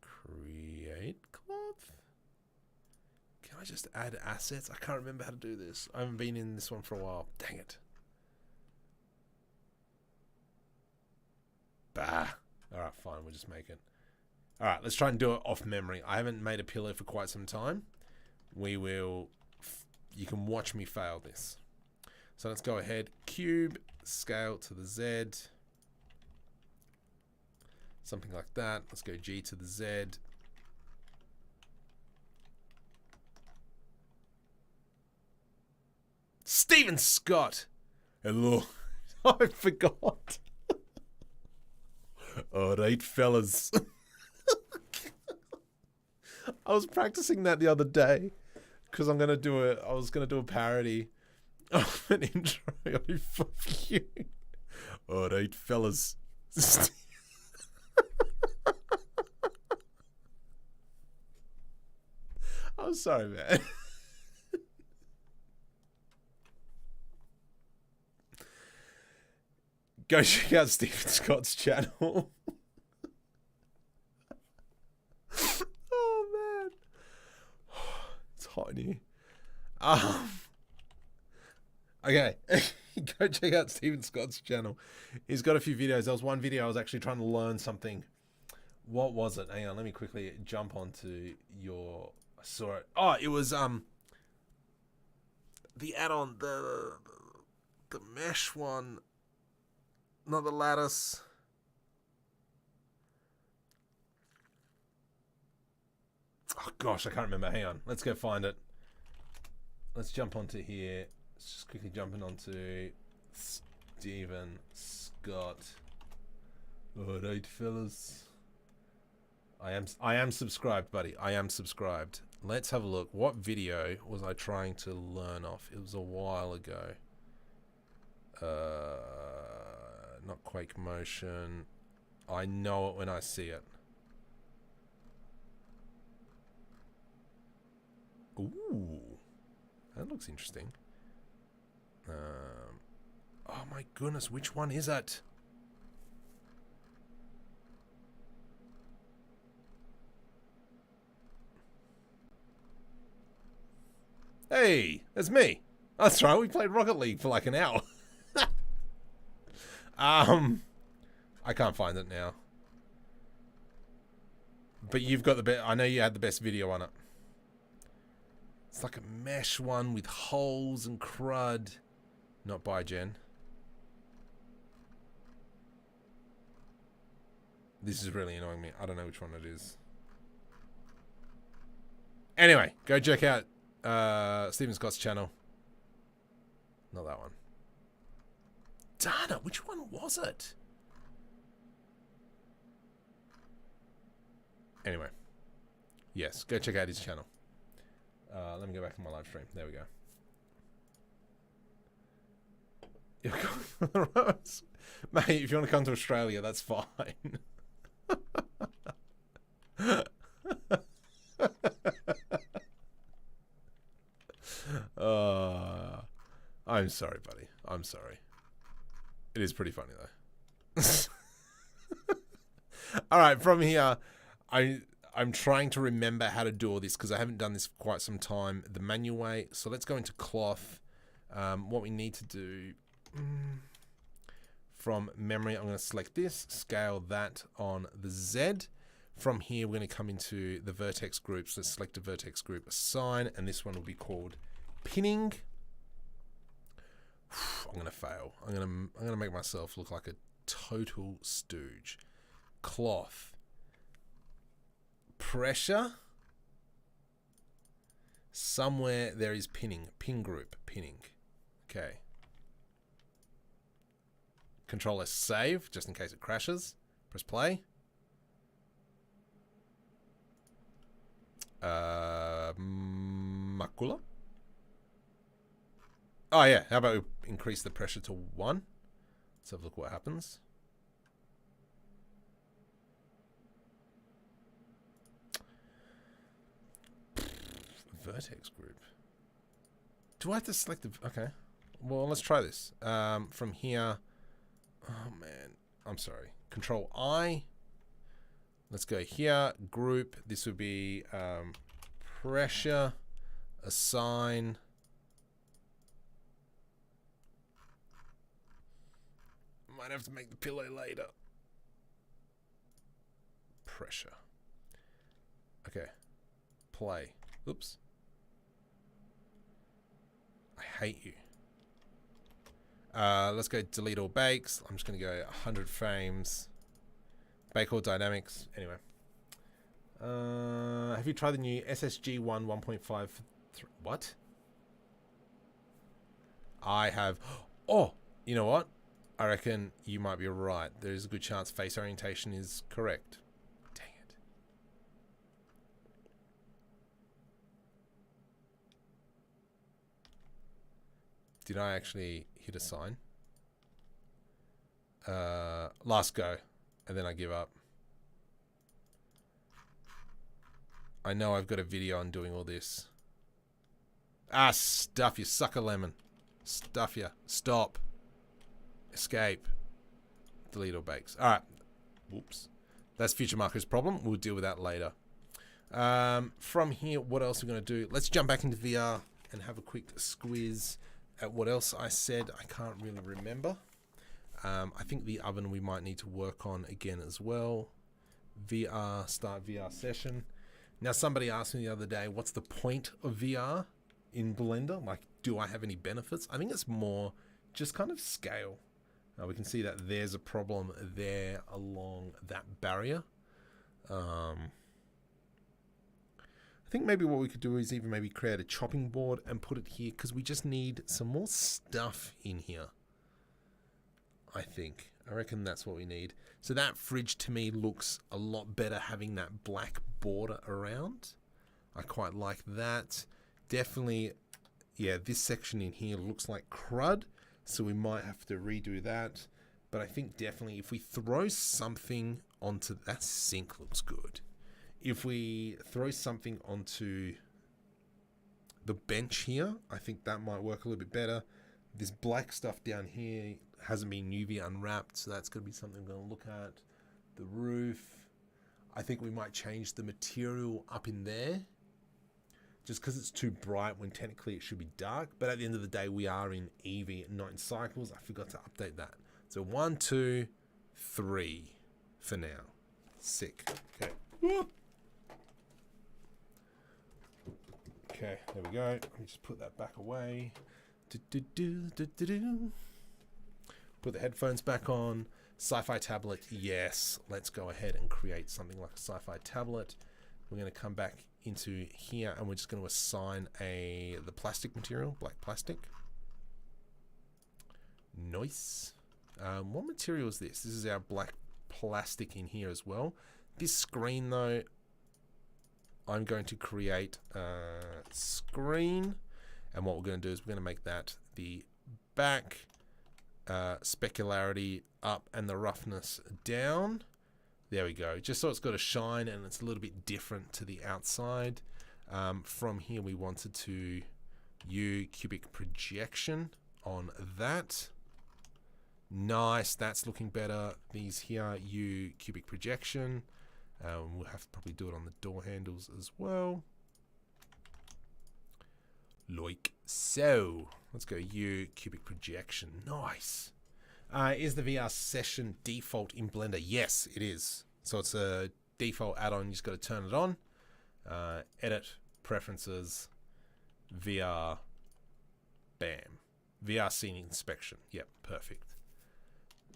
Create cloth. Can I just add assets? I can't remember how to do this. I haven't been in this one for a while. Dang it. Bah. Alright, fine. We'll just make it. Alright, let's try and do it off memory. I haven't made a pillow for quite some time. We will... You can watch me fail this. So let's go ahead. Cube, scale to the Z. Something like that. Let's go G to the Z. Stephen Scott! Hello. I forgot. Alright, fellas. I was practicing that the other day because I'm gonna do it. I was gonna do a parody of an intro. Oh, fuck you. Alright, fellas. I'm sorry, man. Go check out Stephen Scott's channel. Oh, man. It's hot in here. Okay. Go check out Stephen Scott's channel. He's got a few videos. There was one video I was actually trying to learn something. What was it? Hang on, let me quickly jump onto your... I saw it. Oh, it was the add-on, the mesh one. Not the lattice. Oh gosh, I can't remember. Hang on. Let's go find it. Let's jump onto here. Let's just quickly jumping onto Stephen Scott. Alright, fellas. I am subscribed, buddy. I am subscribed. Let's have a look. What video was I trying to learn off? It was a while ago. Not Quake Motion. I know it when I see it. Ooh, that looks interesting. Oh my goodness, which one is it? Hey, that's me. That's right, we played Rocket League for like an hour. I can't find it now. But you've got the best. I know you had the best video on it. It's like a mesh one with holes and crud. Not by Jen. This is really annoying me. I don't know which one it is. Anyway, go check out Stephen Scott's channel. Not that one. Darn it, which one was it? Anyway. Yes, go check out his channel. Let me go back to my live stream. There we go. You're going for the rose. Mate, if you want to come to Australia, that's fine. I'm sorry, buddy. I'm sorry. It is pretty funny, though. All right, from here, I'm trying to remember how to do all this because I haven't done this for quite some time the manual way. So let's go into cloth. What we need to do from memory, I'm going to select this, scale that on the Z. From here, we're going to come into the vertex groups. Let's select a vertex group, assign, and this one will be called pinning. I'm going to fail. I'm going to make myself look like a total stooge. Cloth. Pressure. Somewhere there is pinning. Pin group. Pinning. Okay. Control S save, just in case it crashes. Press play. Macula. Oh yeah, how about we increase the pressure to 1? Let's have a look what happens. Vertex group. Do I have to select the... Okay. Well, let's try this. From here... Oh, man. I'm sorry. Control I. Let's go here. Group. This would be pressure. Assign. Might have to make the pillow later. Pressure. Okay. Play. Oops. I hate you. Let's go delete all bakes. I'm just going to go 100 frames. Bake all dynamics. Anyway. Have you tried the new SSG 1.5? What? I have. Oh, you know what? I reckon you might be right. There's a good chance face orientation is correct. Dang it. Did I actually hit assign? Last go. And then I give up. I know I've got a video on doing all this. Ah, stuff you, sucker lemon. Stuff you. Stop. Escape. Delete all bakes. Alright. Whoops. That's Future Marco's problem. We'll deal with that later. From here, what else are we going to do? Let's jump back into VR and have a quick squiz at what else I said. I can't really remember. I think the oven we might need to work on again as well. VR, start VR session. Now, somebody asked me the other day, what's the point of VR in Blender? Like, do I have any benefits? I think it's more just kind of scale. We can see that there's a problem there along that barrier. I think maybe what we could do is even maybe create a chopping board and put it here because we just need some more stuff in here. I think. I reckon that's what we need. So that fridge to me looks a lot better having that black border around. I quite like that. Definitely, yeah, this section in here looks like crud. So we might have to redo that. But I think definitely if we throw something onto... That sink looks good. If we throw something onto the bench here, I think that might work a little bit better. This black stuff down here hasn't been UV unwrapped, so that's going to be something I'm going to look at. The roof. I think we might change the material up in there. Just because it's too bright when technically it should be dark. But at the end of the day, we are in EV, not in cycles. I forgot to update that. So 1, 2, 3 for now. Sick. Okay. Okay, there we go. Let me just put that back away. Put the headphones back on. Sci-Fi tablet, yes. Let's go ahead and create something like a Sci-Fi tablet. We're going to come back into here and we're just going to assign the plastic material, black plastic. Nice. What material is this? This is our black plastic in here as well. This screen though, I'm going to create a screen, and what we're going to do is we're going to make that the back specularity up and the roughness down. There we go. Just so it's got a shine and it's a little bit different to the outside. From here, we wanted to U cubic projection on that. Nice, that's looking better. These here, U cubic projection. We'll have to probably do it on the door handles as well. Like so. Let's go U cubic projection. Nice. Is the VR session default in Blender? Yes, it is. So it's a default add-on. You just got to turn it on. Edit, preferences, VR, bam. VR scene inspection. Yep, perfect.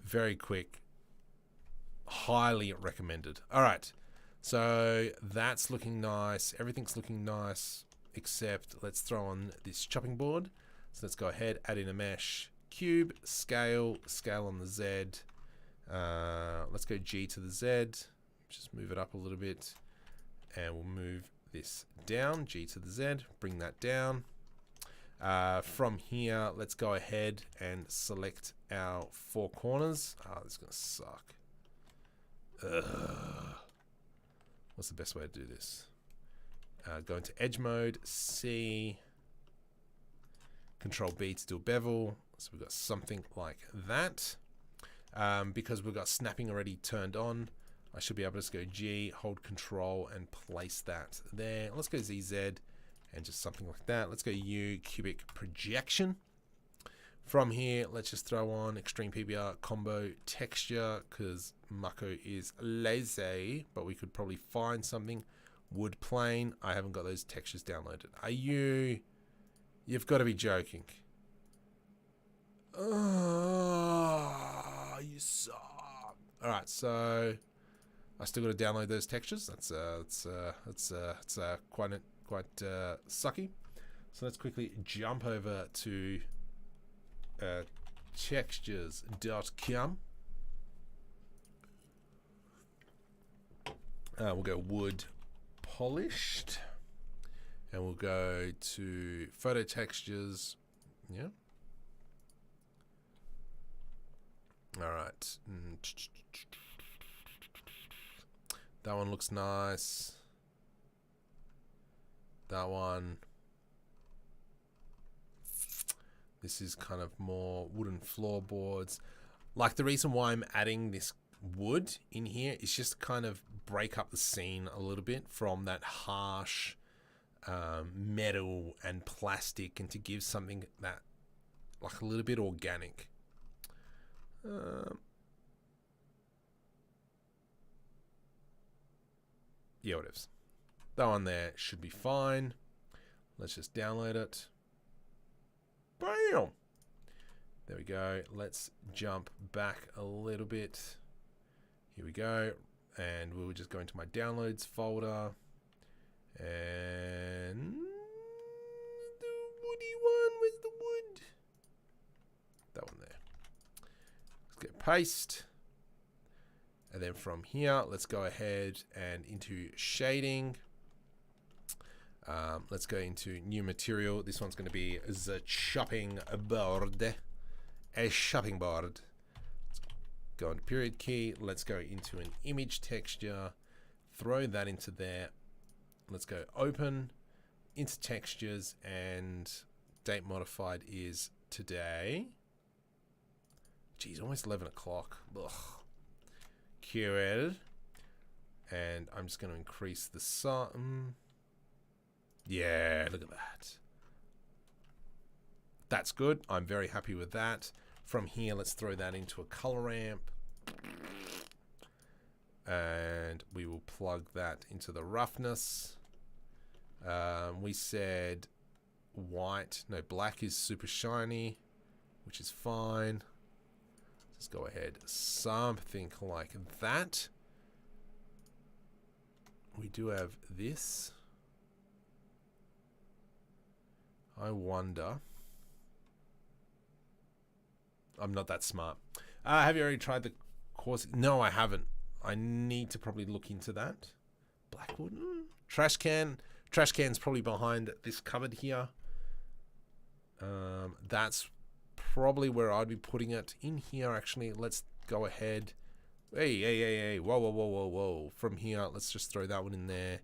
Very quick. Highly recommended. All right. So that's looking nice. Everything's looking nice, except let's throw on this chopping board. So let's go ahead, add in a mesh. Cube, scale on the Z. Let's go G to the Z. Just move it up a little bit. And we'll move this down, G to the Z. Bring that down. From here, let's go ahead and select our 4 corners. Oh, this is going to suck. What's the best way to do this? Go into edge mode, C, Control B to do a bevel. So we've got something like that. Because we've got snapping already turned on, I should be able to just go G, hold Control, and place that there. Let's go ZZ, and just something like that. Let's go U, cubic projection. From here, let's just throw on Extreme PBR combo texture, because Mako is lazy, but we could probably find something. Wood plane. I haven't got those textures downloaded. Are you... You've got to be joking. Oh, you suck. All right, so I still got to download those textures. That's quite sucky. So let's quickly jump over to textures.com. We'll go wood polished, and we'll go to photo textures. Yeah. All right. That one looks nice. That one. This is kind of more wooden floorboards. Like, the reason why I'm adding this wood in here is just to kind of break up the scene a little bit from that harsh metal and plastic, and to give something that, like, a little bit organic. Yeah, whatevs. That one there should be fine. Let's just download it. Bam! There we go. Let's jump back a little bit. Here we go. And we'll just go into my downloads folder. And the woody one, where's the wood? That one there. Let's go paste. And then from here, let's go ahead and into shading. Let's go into new material. This one's going to be the chopping board. A chopping board. Let's go into period key. Let's go into an image texture. Throw that into there. Let's go open into textures, and date modified is today. Geez, almost 11 o'clock. Curated. And I'm just going to increase the size. Yeah, look at that. That's good. I'm very happy with that. From here, let's throw that into a color ramp. And we will plug that into the roughness. We said white. No, black is super shiny, which is fine. Let's go ahead. Something like that. We do have this. I wonder. I'm not that smart. Have you already tried the course? No, I haven't. I need to probably look into that. Blackwood. Trash can. Trash can's probably behind this cupboard here. That's probably where I'd be putting it. In here, actually, let's go ahead. Hey. Whoa. From here, let's just throw that one in there.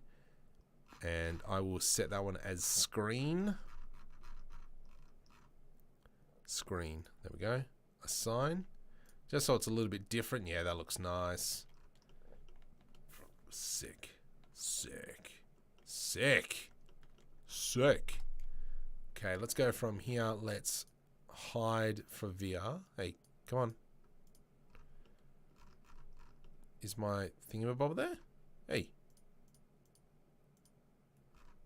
And I will set that one as screen. Screen. There we go. Assign. Just so it's a little bit different. Yeah, that looks nice. Sick. Okay, let's go from here. Let's hide for VR. Hey, come on. Is my thingamabob there? Hey.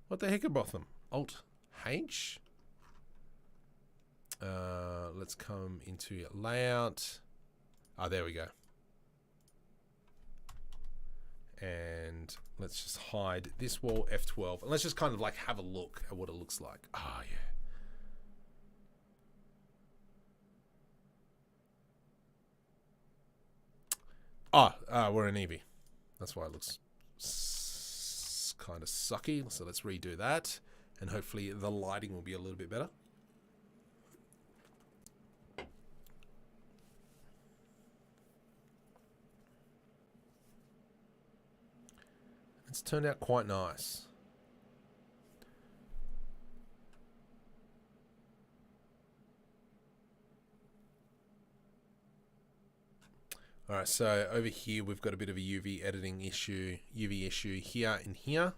What the heck about them? Alt H. Let's come into layout. Oh, there we go. And let's just hide this wall, F12. And let's just kind of like have a look at what it looks like. Ah, yeah. We're in Eevee. That's why it looks kind of sucky. So let's redo that. And hopefully the lighting will be a little bit better. It's turned out quite nice. Alright, so over here we've got a bit of a UV issue here and here.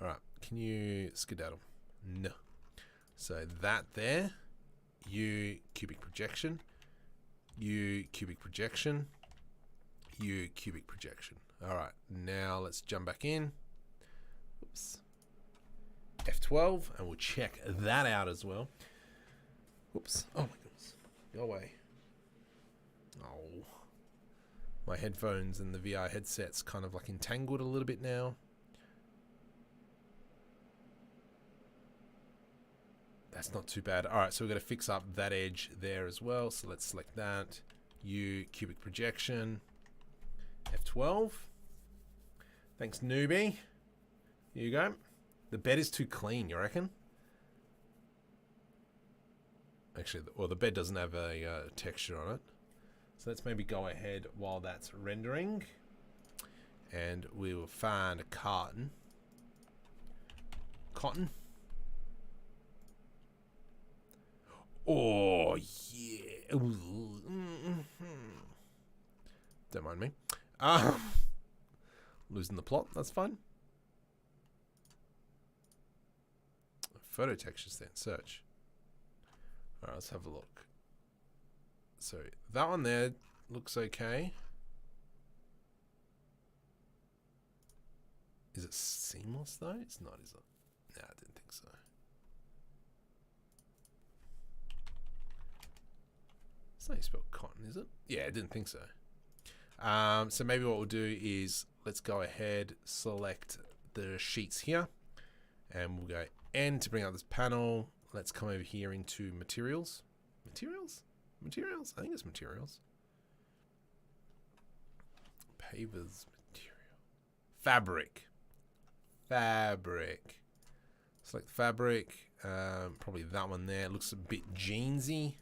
Alright, can you skedaddle? No. So that there, U cubic projection, U cubic projection, U cubic projection. Alright, now let's jump back in. Oops. F12, and we'll check that out as well. Oops. Oh my goodness. Go away. Oh. My headphones and the VR headset's kind of like entangled a little bit now. That's not too bad. Alright, so we're going to fix up that edge there as well. So let's select that. U cubic projection. F12. Thanks, newbie. Here you go. The bed is too clean, you reckon? Actually, well, the bed doesn't have a texture on it. So let's maybe go ahead while that's rendering. And we will find a cotton. Cotton. Oh, yeah. Don't mind me. Losing the plot, that's fine. Photo textures then, search. Alright, let's have a look. So that one there looks okay. Is it seamless though? It's not, is it? Nah, I didn't think so. It's not how you spell cotton, is it? Yeah, I didn't think so. So maybe what we'll do is let's go ahead, select the sheets here, and we'll go N to bring up this panel. Let's come over here into materials. Materials? Materials? I think it's materials. Pavers material. Fabric. Fabric. Select fabric. Probably that one there. It looks a bit jeansy.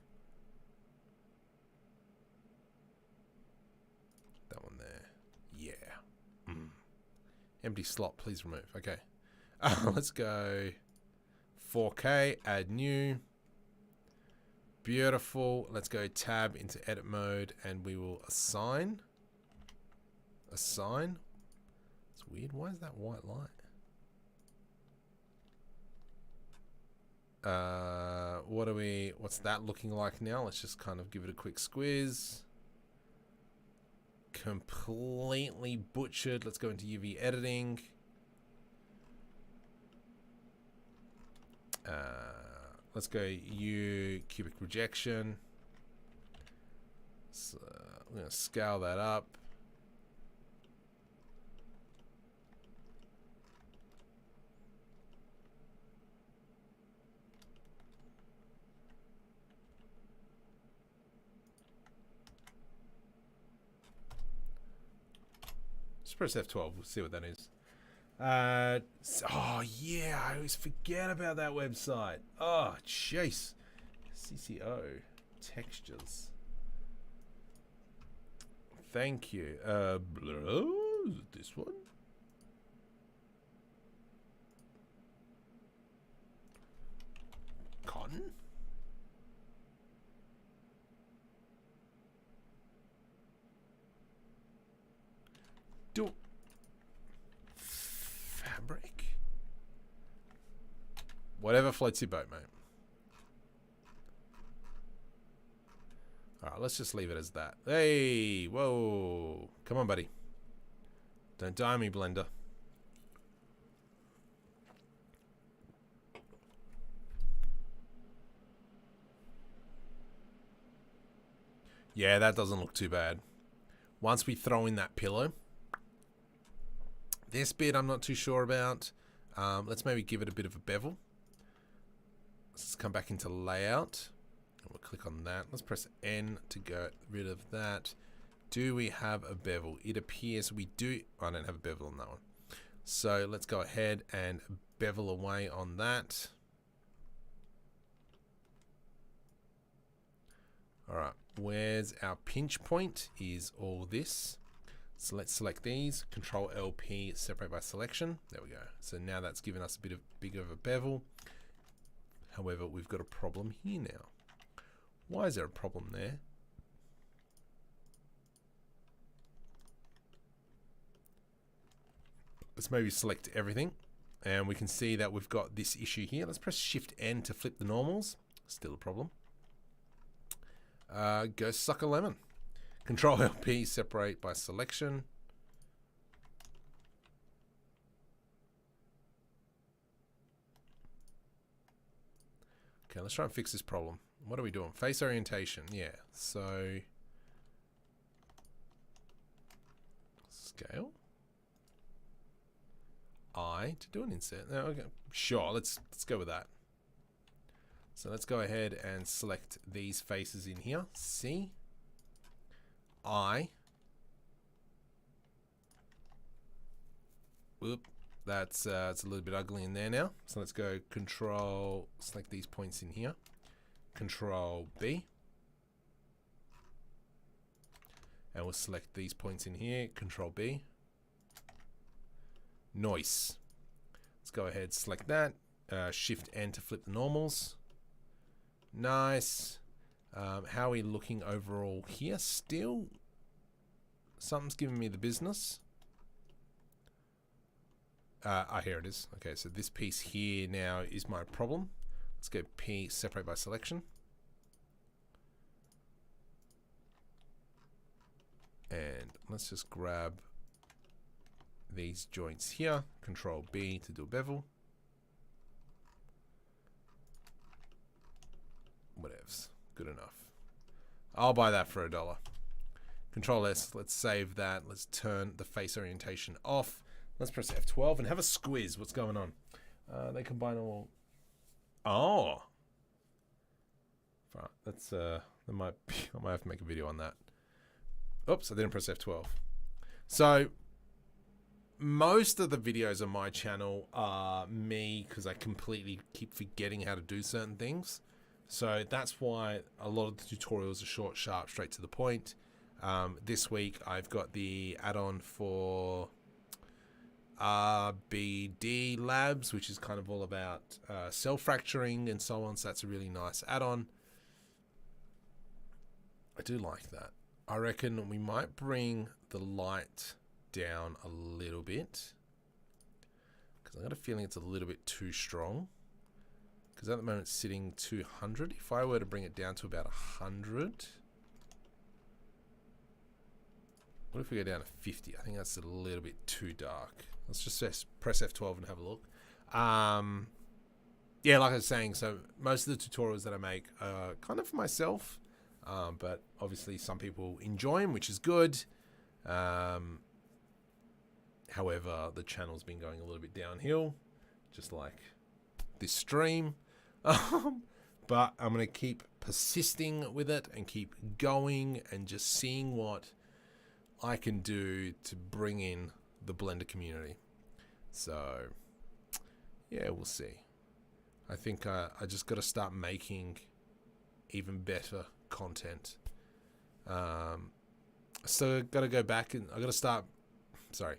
That one there. Yeah. Empty slot, please remove. Okay. Let's go 4K, add new. Beautiful. Let's go tab into edit mode and we will assign. Assign. It's weird. Why is that white light? What's that looking like now? Let's just kind of give it a quick squeeze. Completely butchered. Let's go into UV editing. Let's go U cubic projection. So I'm going to scale that up. Just press F12. We'll see what that is. Oh yeah, I always forget about that website. Oh jeez, CCO. Textures. Thank you. Is it this one? Cotton? Fabric? Whatever floats your boat, mate. Alright, let's just leave it as that. Hey! Whoa! Come on, buddy. Don't die me, blender. Yeah, that doesn't look too bad. Once we throw in that pillow. This bit I'm not too sure about. Let's maybe give it a bit of a bevel. Let's come back into layout. We'll click on that. Let's press N to get rid of that. Do we have a bevel? It appears we do. I don't have a bevel on that one. So let's go ahead and bevel away on that. Alright, where's our pinch point? Is all this. So let's select these. Control LP, separate by selection. There we go. So now that's given us a bit of bigger of a bevel. However, we've got a problem here now. Why is there a problem there? Let's maybe select everything. And we can see that we've got this issue here. Let's press Shift N to flip the normals. Still a problem. Go suck a lemon. Control LP, separate by selection. Okay, let's try and fix this problem. What are we doing? Face orientation. Yeah, so scale. I to do an insert. No, okay. Sure, let's go with that. So let's go ahead and select these faces in here. C. I. Whoop. That's it's a little bit ugly in there now. So let's go Control, select these points in here. Control B. And we'll select these points in here. Control B. Noise. Let's go ahead, select that. Shift N to flip the normals. Nice. How are we looking overall here? Still, something's giving me the business. Here it is. Okay, so this piece here now is my problem. Let's go P, separate by selection. And let's just grab these joints here. Control B to do a bevel. Whatevs. Good enough. I'll buy that for $1. Control S. Let's save that. Let's turn the face orientation off. Let's press F12 and have a squiz. What's going on? They combine all. Oh. Right. That's that might be, I might have to make a video on that. Oops, I didn't press F12. So most of the videos on my channel are me because I completely keep forgetting how to do certain things. So that's why a lot of the tutorials are short, sharp, straight to the point. This week I've got the add-on for RBD Labs, which is kind of all about cell fracturing and so on. So that's a really nice add-on. I do like that. I reckon we might bring the light down a little bit because I got a feeling it's a little bit too strong. Because at the moment it's sitting 200. If I were to bring it down to about 100, what if we go down to 50? I think that's a little bit too dark. Let's just press F12 and have a look. Yeah, like I was saying, so most of the tutorials that I make are kind of for myself, but obviously some people enjoy them, which is good. However, the channel's been going a little bit downhill, just like this stream. But I'm going to keep persisting with it and keep going and just seeing what I can do to bring in the Blender community. So yeah, we'll see. I think I just got to start making even better content. So got to go back and I got to start. Sorry,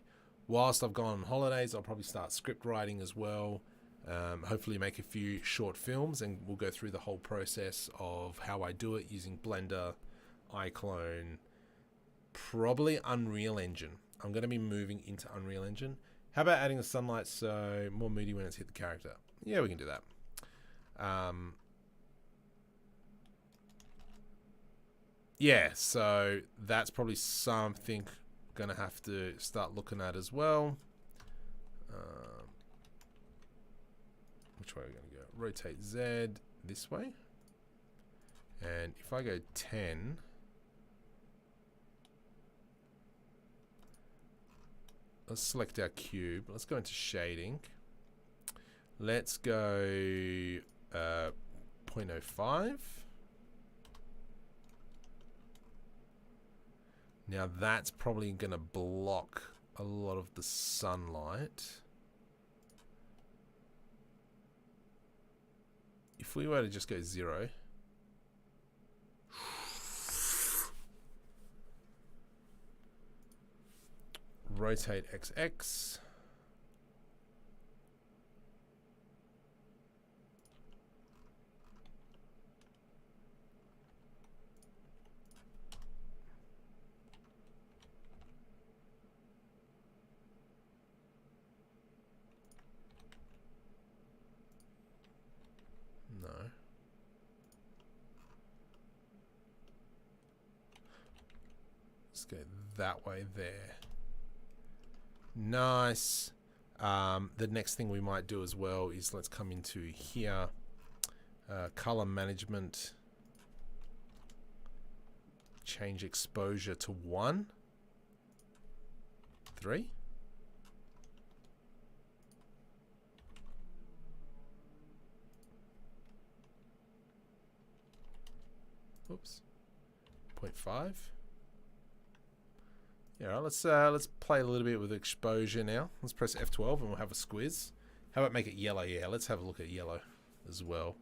whilst I've gone on holidays, I'll probably start script writing as well. Hopefully make a few short films, and we'll go through the whole process of how I do it using Blender, iClone, probably Unreal Engine. I'm going to be moving into Unreal Engine. How about adding the sunlight so more moody when it's hit the character? Yeah, we can do that. Yeah, so that's probably something I'm going to have to start looking at as well. Which way are we going to go? Rotate Z this way. And if I go 10, let's select our cube. Let's go into shading. Let's go 0.05. Now that's probably going to block a lot of the sunlight. If we were to just go 0. Rotate XX. No. Let's go that way there. Nice. The next thing we might do as well is let's come into here. Color management. Change exposure to 1. 3. Oops. 0.5. Yeah, let's play a little bit with exposure now. Let's press F12 and we'll have a squiz. How about make it yellow? Yeah, let's have a look at yellow as well.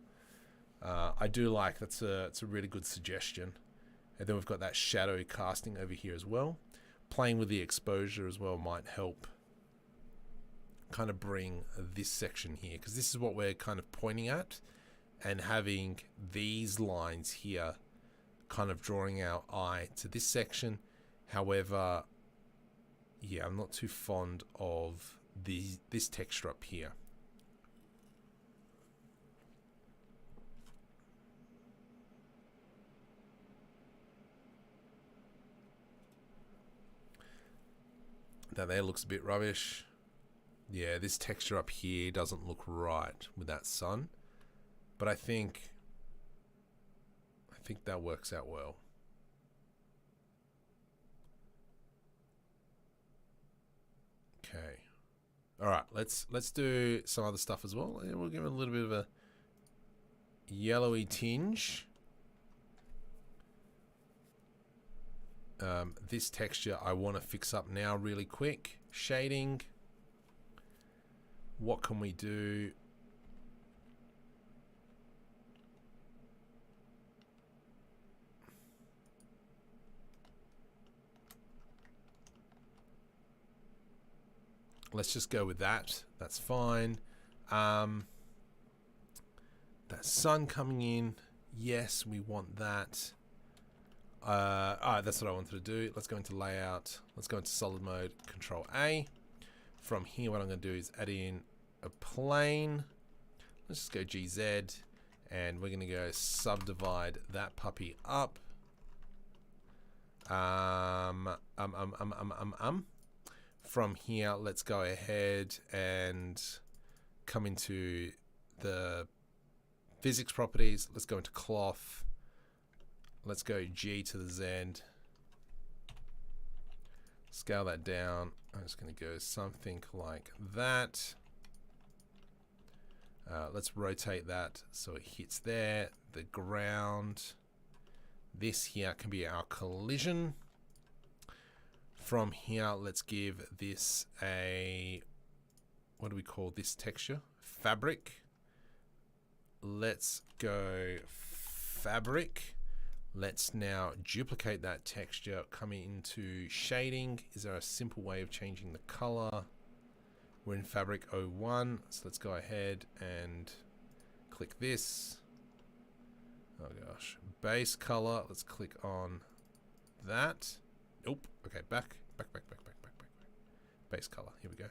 I do like it's a really good suggestion. And then we've got that shadow casting over here as well. Playing with the exposure as well might help kind of bring this section here, because this is what we're kind of pointing at, and having these lines here kind of drawing our eye to this section. However, yeah, I'm not too fond of this texture up here. That there looks a bit rubbish. Yeah, this texture up here doesn't look right with that sun. But I think that works out well. Okay. All right, let's do some other stuff as well. And we'll give it a little bit of a yellowy tinge. This texture I want to fix up now really quick. Shading. What can we do? Let's just go with that. That's fine. That sun coming in. Yes, we want that. Alright, that's what I wanted to do. Let's go into layout. Let's go into solid mode. Control A. From here, what I'm going to do is add in a plane. Let's just go GZ. And we're going to go subdivide that puppy up. From here, let's go ahead and come into the physics properties. Let's go into cloth. Let's go G to the Z. Scale that down. I'm just going to go something like that. Let's rotate that so it hits there. The ground. This here can be our collision. From here, let's give this a, what do we call this texture? Fabric. Let's go fabric. Let's now duplicate that texture, come into shading. Is there a simple way of changing the color? We're in fabric 01, so let's go ahead and click this. Oh gosh, base color, let's click on that. Nope, okay, back. Base color, here we go.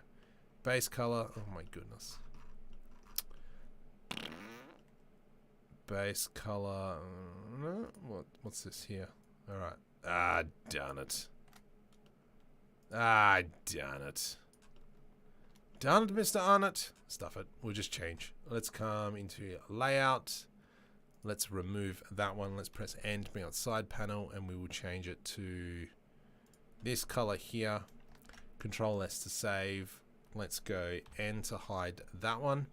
Base color, oh my goodness. Base color, what's this here? All right, darn it. Darn it. Darn it, Mr. Arnott. Stuff it, we'll just change. Let's come into layout. Let's remove that one. Let's press N to bring out side panel, and we will change it to this color here. Control S to save. Let's go N to hide that one.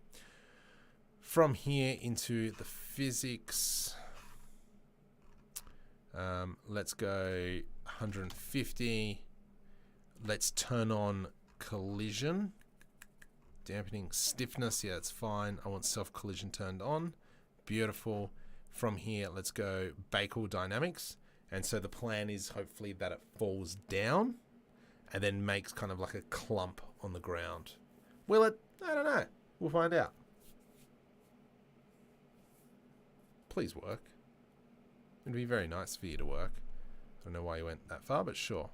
From here into the physics, let's go 150. Let's turn on collision. Dampening stiffness, yeah, it's fine. I want self collision turned on. Beautiful. From here, let's go Bakal dynamics. And so the plan is hopefully that it falls down and then makes kind of like a clump on the ground. Will it? I don't know. We'll find out. Please work. It'd be very nice for you to work. I don't know why you went that far, but sure.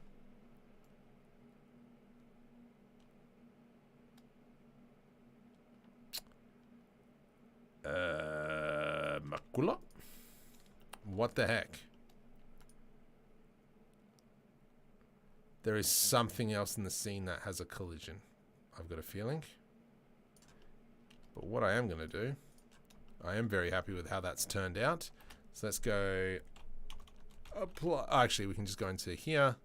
Makula? What the heck? There is something else in the scene that has a collision. I've got a feeling. But what I am going to do, I am very happy with how that's turned out. So let's go apply. Actually, we can just go into here.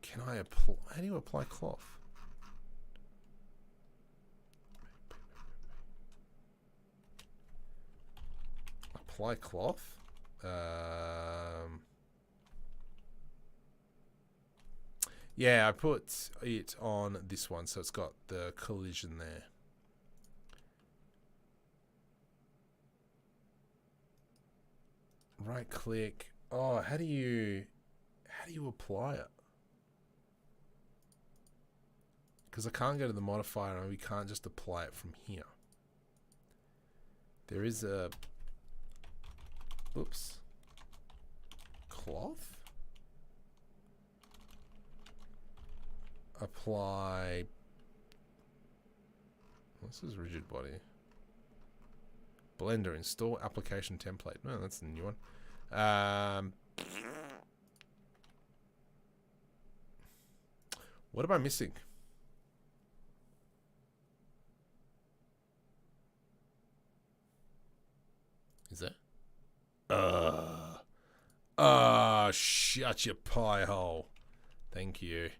Can I apply? How do you apply cloth? Apply cloth. Yeah, I put it on this one, so it's got the collision there. Right click. Oh, how do you apply it? Because I can't go to the modifier and we can't just apply it from here. There is a oops. Cloth? Apply. This is rigid body. Blender, install application template. No, that's the new one. What am I missing? Is there? Shut your pie hole. Thank you.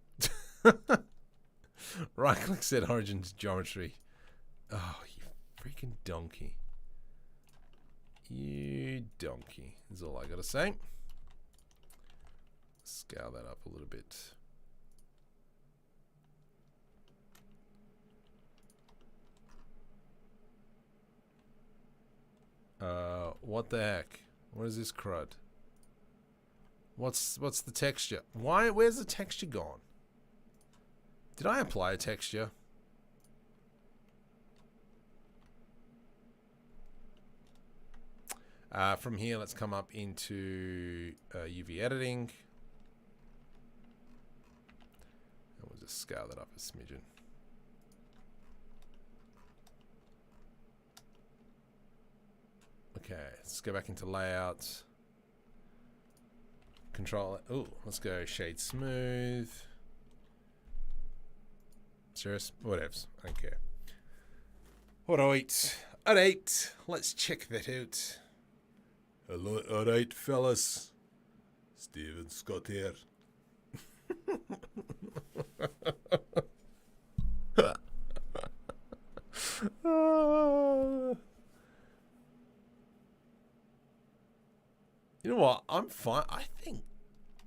Right click, set origin to geometry. Oh, you freaking donkey. You donkey is all I gotta say. Scale that up a little bit. What the heck? What is this crud? What's the texture? Where's the texture gone? Did I apply a texture? From here, let's come up into UV editing. And we'll just scale that up a smidgen. Okay, let's go back into layouts. Control. Oh, let's go shade smooth. Serious? Whatevs. I don't care. Alright. Alright. Let's check that out. Hello. Alright, fellas. Steven Scott here. You know what? I'm fine. I think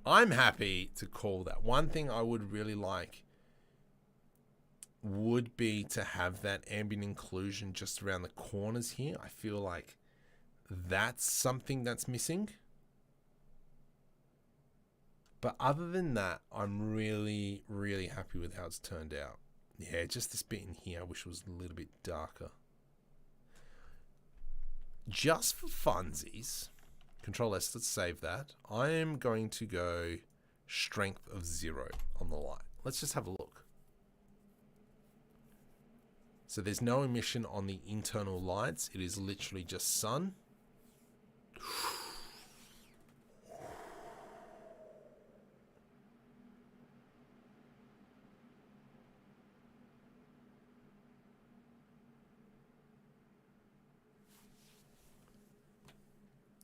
I'm happy to call that. One thing I would really like would be to have that ambient inclusion just around the corners here. I feel like that's something that's missing. But other than that, I'm really, really happy with how it's turned out. Yeah, just this bit in here I wish was a little bit darker. Just for funsies, Control S, let's save that. I am going to go strength of 0 on the light. Let's just have a look. So there's no emission on the internal lights. It is literally just sun.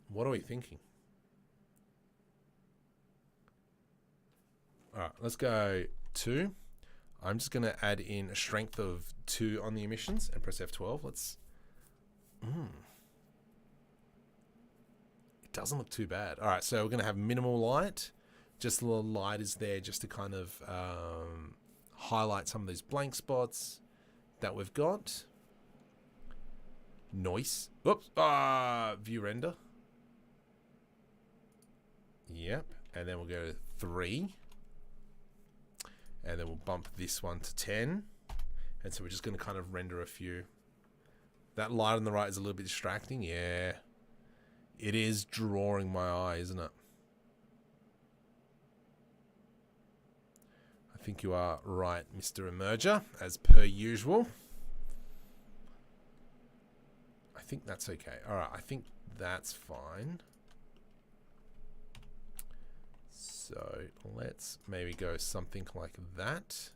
What are we thinking? All right, let's go 2. I'm just going to add in a strength of 2 on the emissions and press F12. Let's... It doesn't look too bad. All right, so we're going to have minimal light. Just a little light is there just to kind of highlight some of these blank spots that we've got. Noise. Oops. View render. Yep. And then we'll go to 3. And then we'll bump this one to 10. And so we're just going to kind of render a few. That light on the right is a little bit distracting. Yeah. It is drawing my eye, isn't it? I think you are right, Mr. Emerger, as per usual. I think that's okay. All right, I think that's fine. So let's maybe go something like that.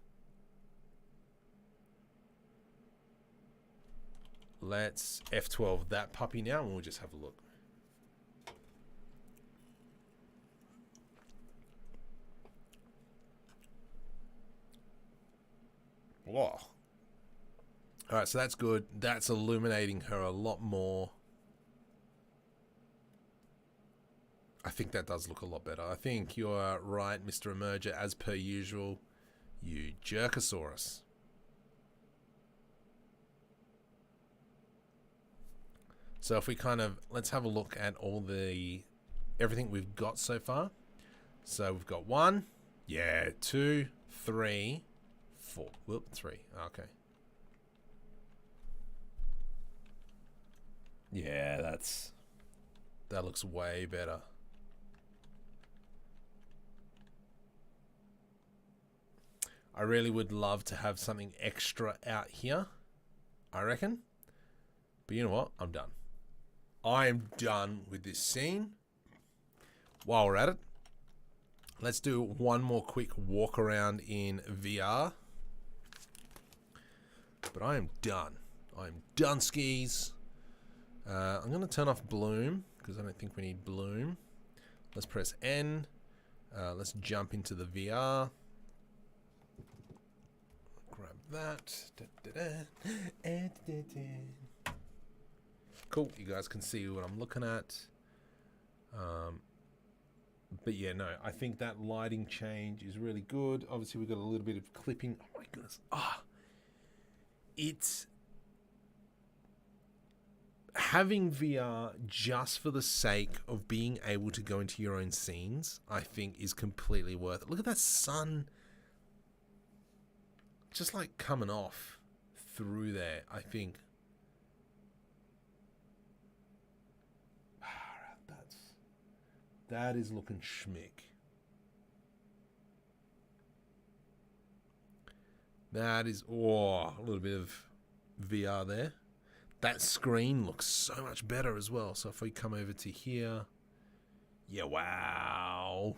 Let's F12 that puppy now and we'll just have a look. Whoa. All right, so that's good. That's illuminating her a lot more. I think that does look a lot better. I think you're right, Mr. Emerger, as per usual. You jerkosaurus. So if we kind of, let's have a look at all the, everything we've got so far. So we've got 1, yeah, 2, 3, 4, whoop, 3, okay. Yeah, that looks way better. I really would love to have something extra out here, I reckon. But you know what? I'm done. I am done with this scene. While we're at it, let's do one more quick walk around in VR. But I am done. I'm done skis. I'm going to turn off bloom because I don't think we need bloom. Let's press N. Let's jump into the VR. Grab that. Cool. You guys can see what I'm looking at. But yeah, no, I think that lighting change is really good. Obviously, we've got a little bit of clipping. Oh my goodness. It's having VR just for the sake of being able to go into your own scenes, I think is completely worth it. Look at that sun just like coming off through there, I think. That is looking schmick. That is, a little bit of VR there. That screen looks so much better as well. So if we come over to here, yeah, wow.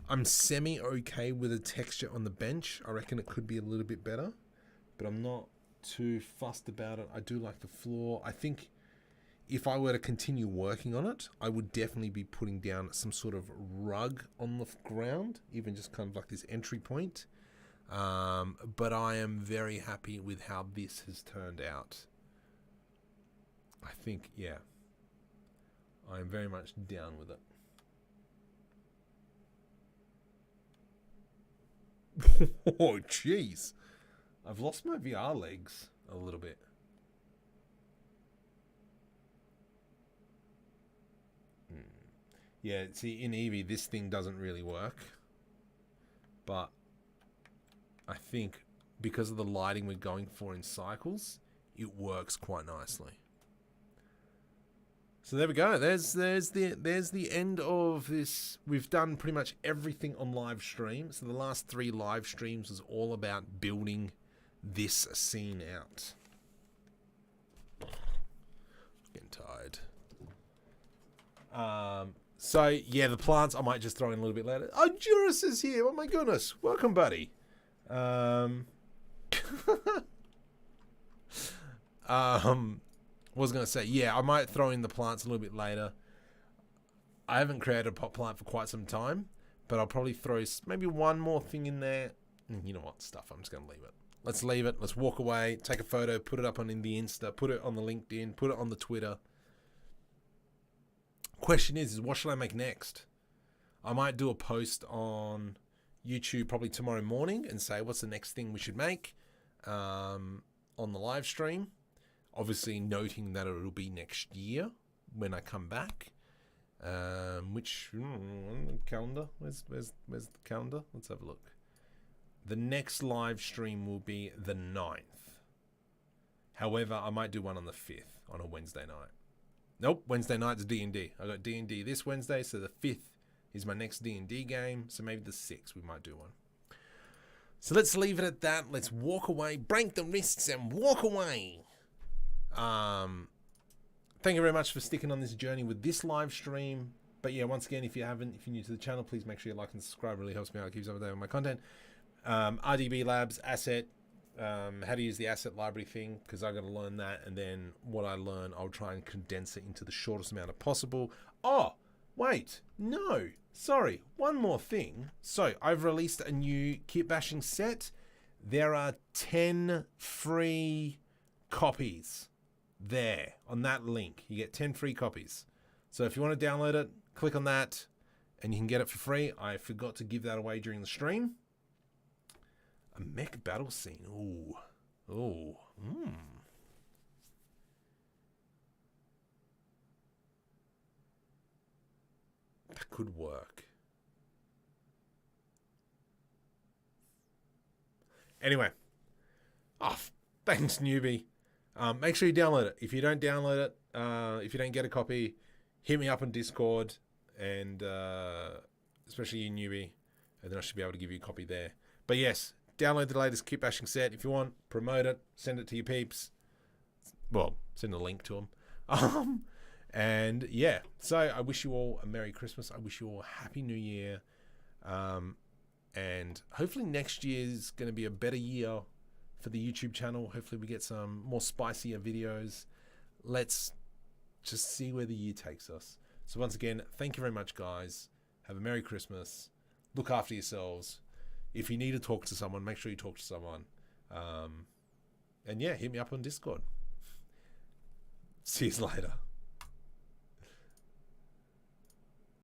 I'm semi-okay with the texture on the bench. I reckon it could be a little bit better, but I'm not too fussed about it. I do like the floor. I think if I were to continue working on it, I would definitely be putting down some sort of rug on the ground, even just kind of like this entry point. But I am very happy with how this has turned out. I think, yeah, I am very much down with it. Oh, jeez. I've lost my VR legs a little bit. Yeah, see, in Eevee, this thing doesn't really work. But I think because of the lighting we're going for in cycles, it works quite nicely. So there we go. There's the end of this. We've done pretty much everything on live stream. So the last 3 live streams was all about building this scene out. Getting tired. So yeah, the plants I might just throw in a little bit later. Oh, Juris is here. Oh my goodness. Welcome, buddy. Was going to say, yeah, I might throw in the plants a little bit later. I haven't created a pot plant for quite some time, but I'll probably throw maybe one more thing in there. You know what, stuff, I'm just going to leave it. Let's leave it. Let's walk away, take a photo, put it up on the Insta, put it on the LinkedIn, put it on the Twitter. Question is what should I make next? I might do a post on YouTube probably tomorrow morning and say what's the next thing we should make on the live stream. Obviously noting that it'll be next year when I come back. Which calendar? Where's the calendar? Let's have a look. The next live stream will be the 9th. However, I might do one on the 5th on a Wednesday night. Nope, Wednesday night's D&D. I got D&D this Wednesday, so the 5th is my next D&D game. So maybe the 6th we might do one. So let's leave it at that. Let's walk away, break the wrists, and walk away. Thank you very much for sticking on this journey with this live stream. But yeah, once again, if you're new to the channel, please make sure you like and subscribe. It really helps me out. It keeps up to date with my content. RDB Labs, asset, how to use the asset library thing, because I got to learn that. And then what I learn, I'll try and condense it into the shortest amount of possible. Oh, wait, no, sorry, one more thing. So I've released a new Kitbashing set. There are 10 free copies there on that link. You get 10 free copies. So if you want to download it, click on that and you can get it for free. I forgot to give that away during the stream. A mech battle scene. Ooh. Ooh. That could work. Anyway. Oh, thanks, newbie. Make sure you download it. If you don't download it, if you don't get a copy, hit me up on Discord, and especially you newbie, and then I should be able to give you a copy there. But yes, download the latest Kitbashing set if you want. Promote it. Send it to your peeps. Well, send a link to them. And yeah, so I wish you all a Merry Christmas. I wish you all a Happy New Year. And hopefully next year is going to be a better year for the YouTube channel. Hopefully we get some more spicier videos. Let's just see where the year takes us. So once again, thank you very much, guys. Have a Merry Christmas. Look after yourselves. If you need to talk to someone, make sure you talk to someone. And yeah, hit me up on Discord. See you later.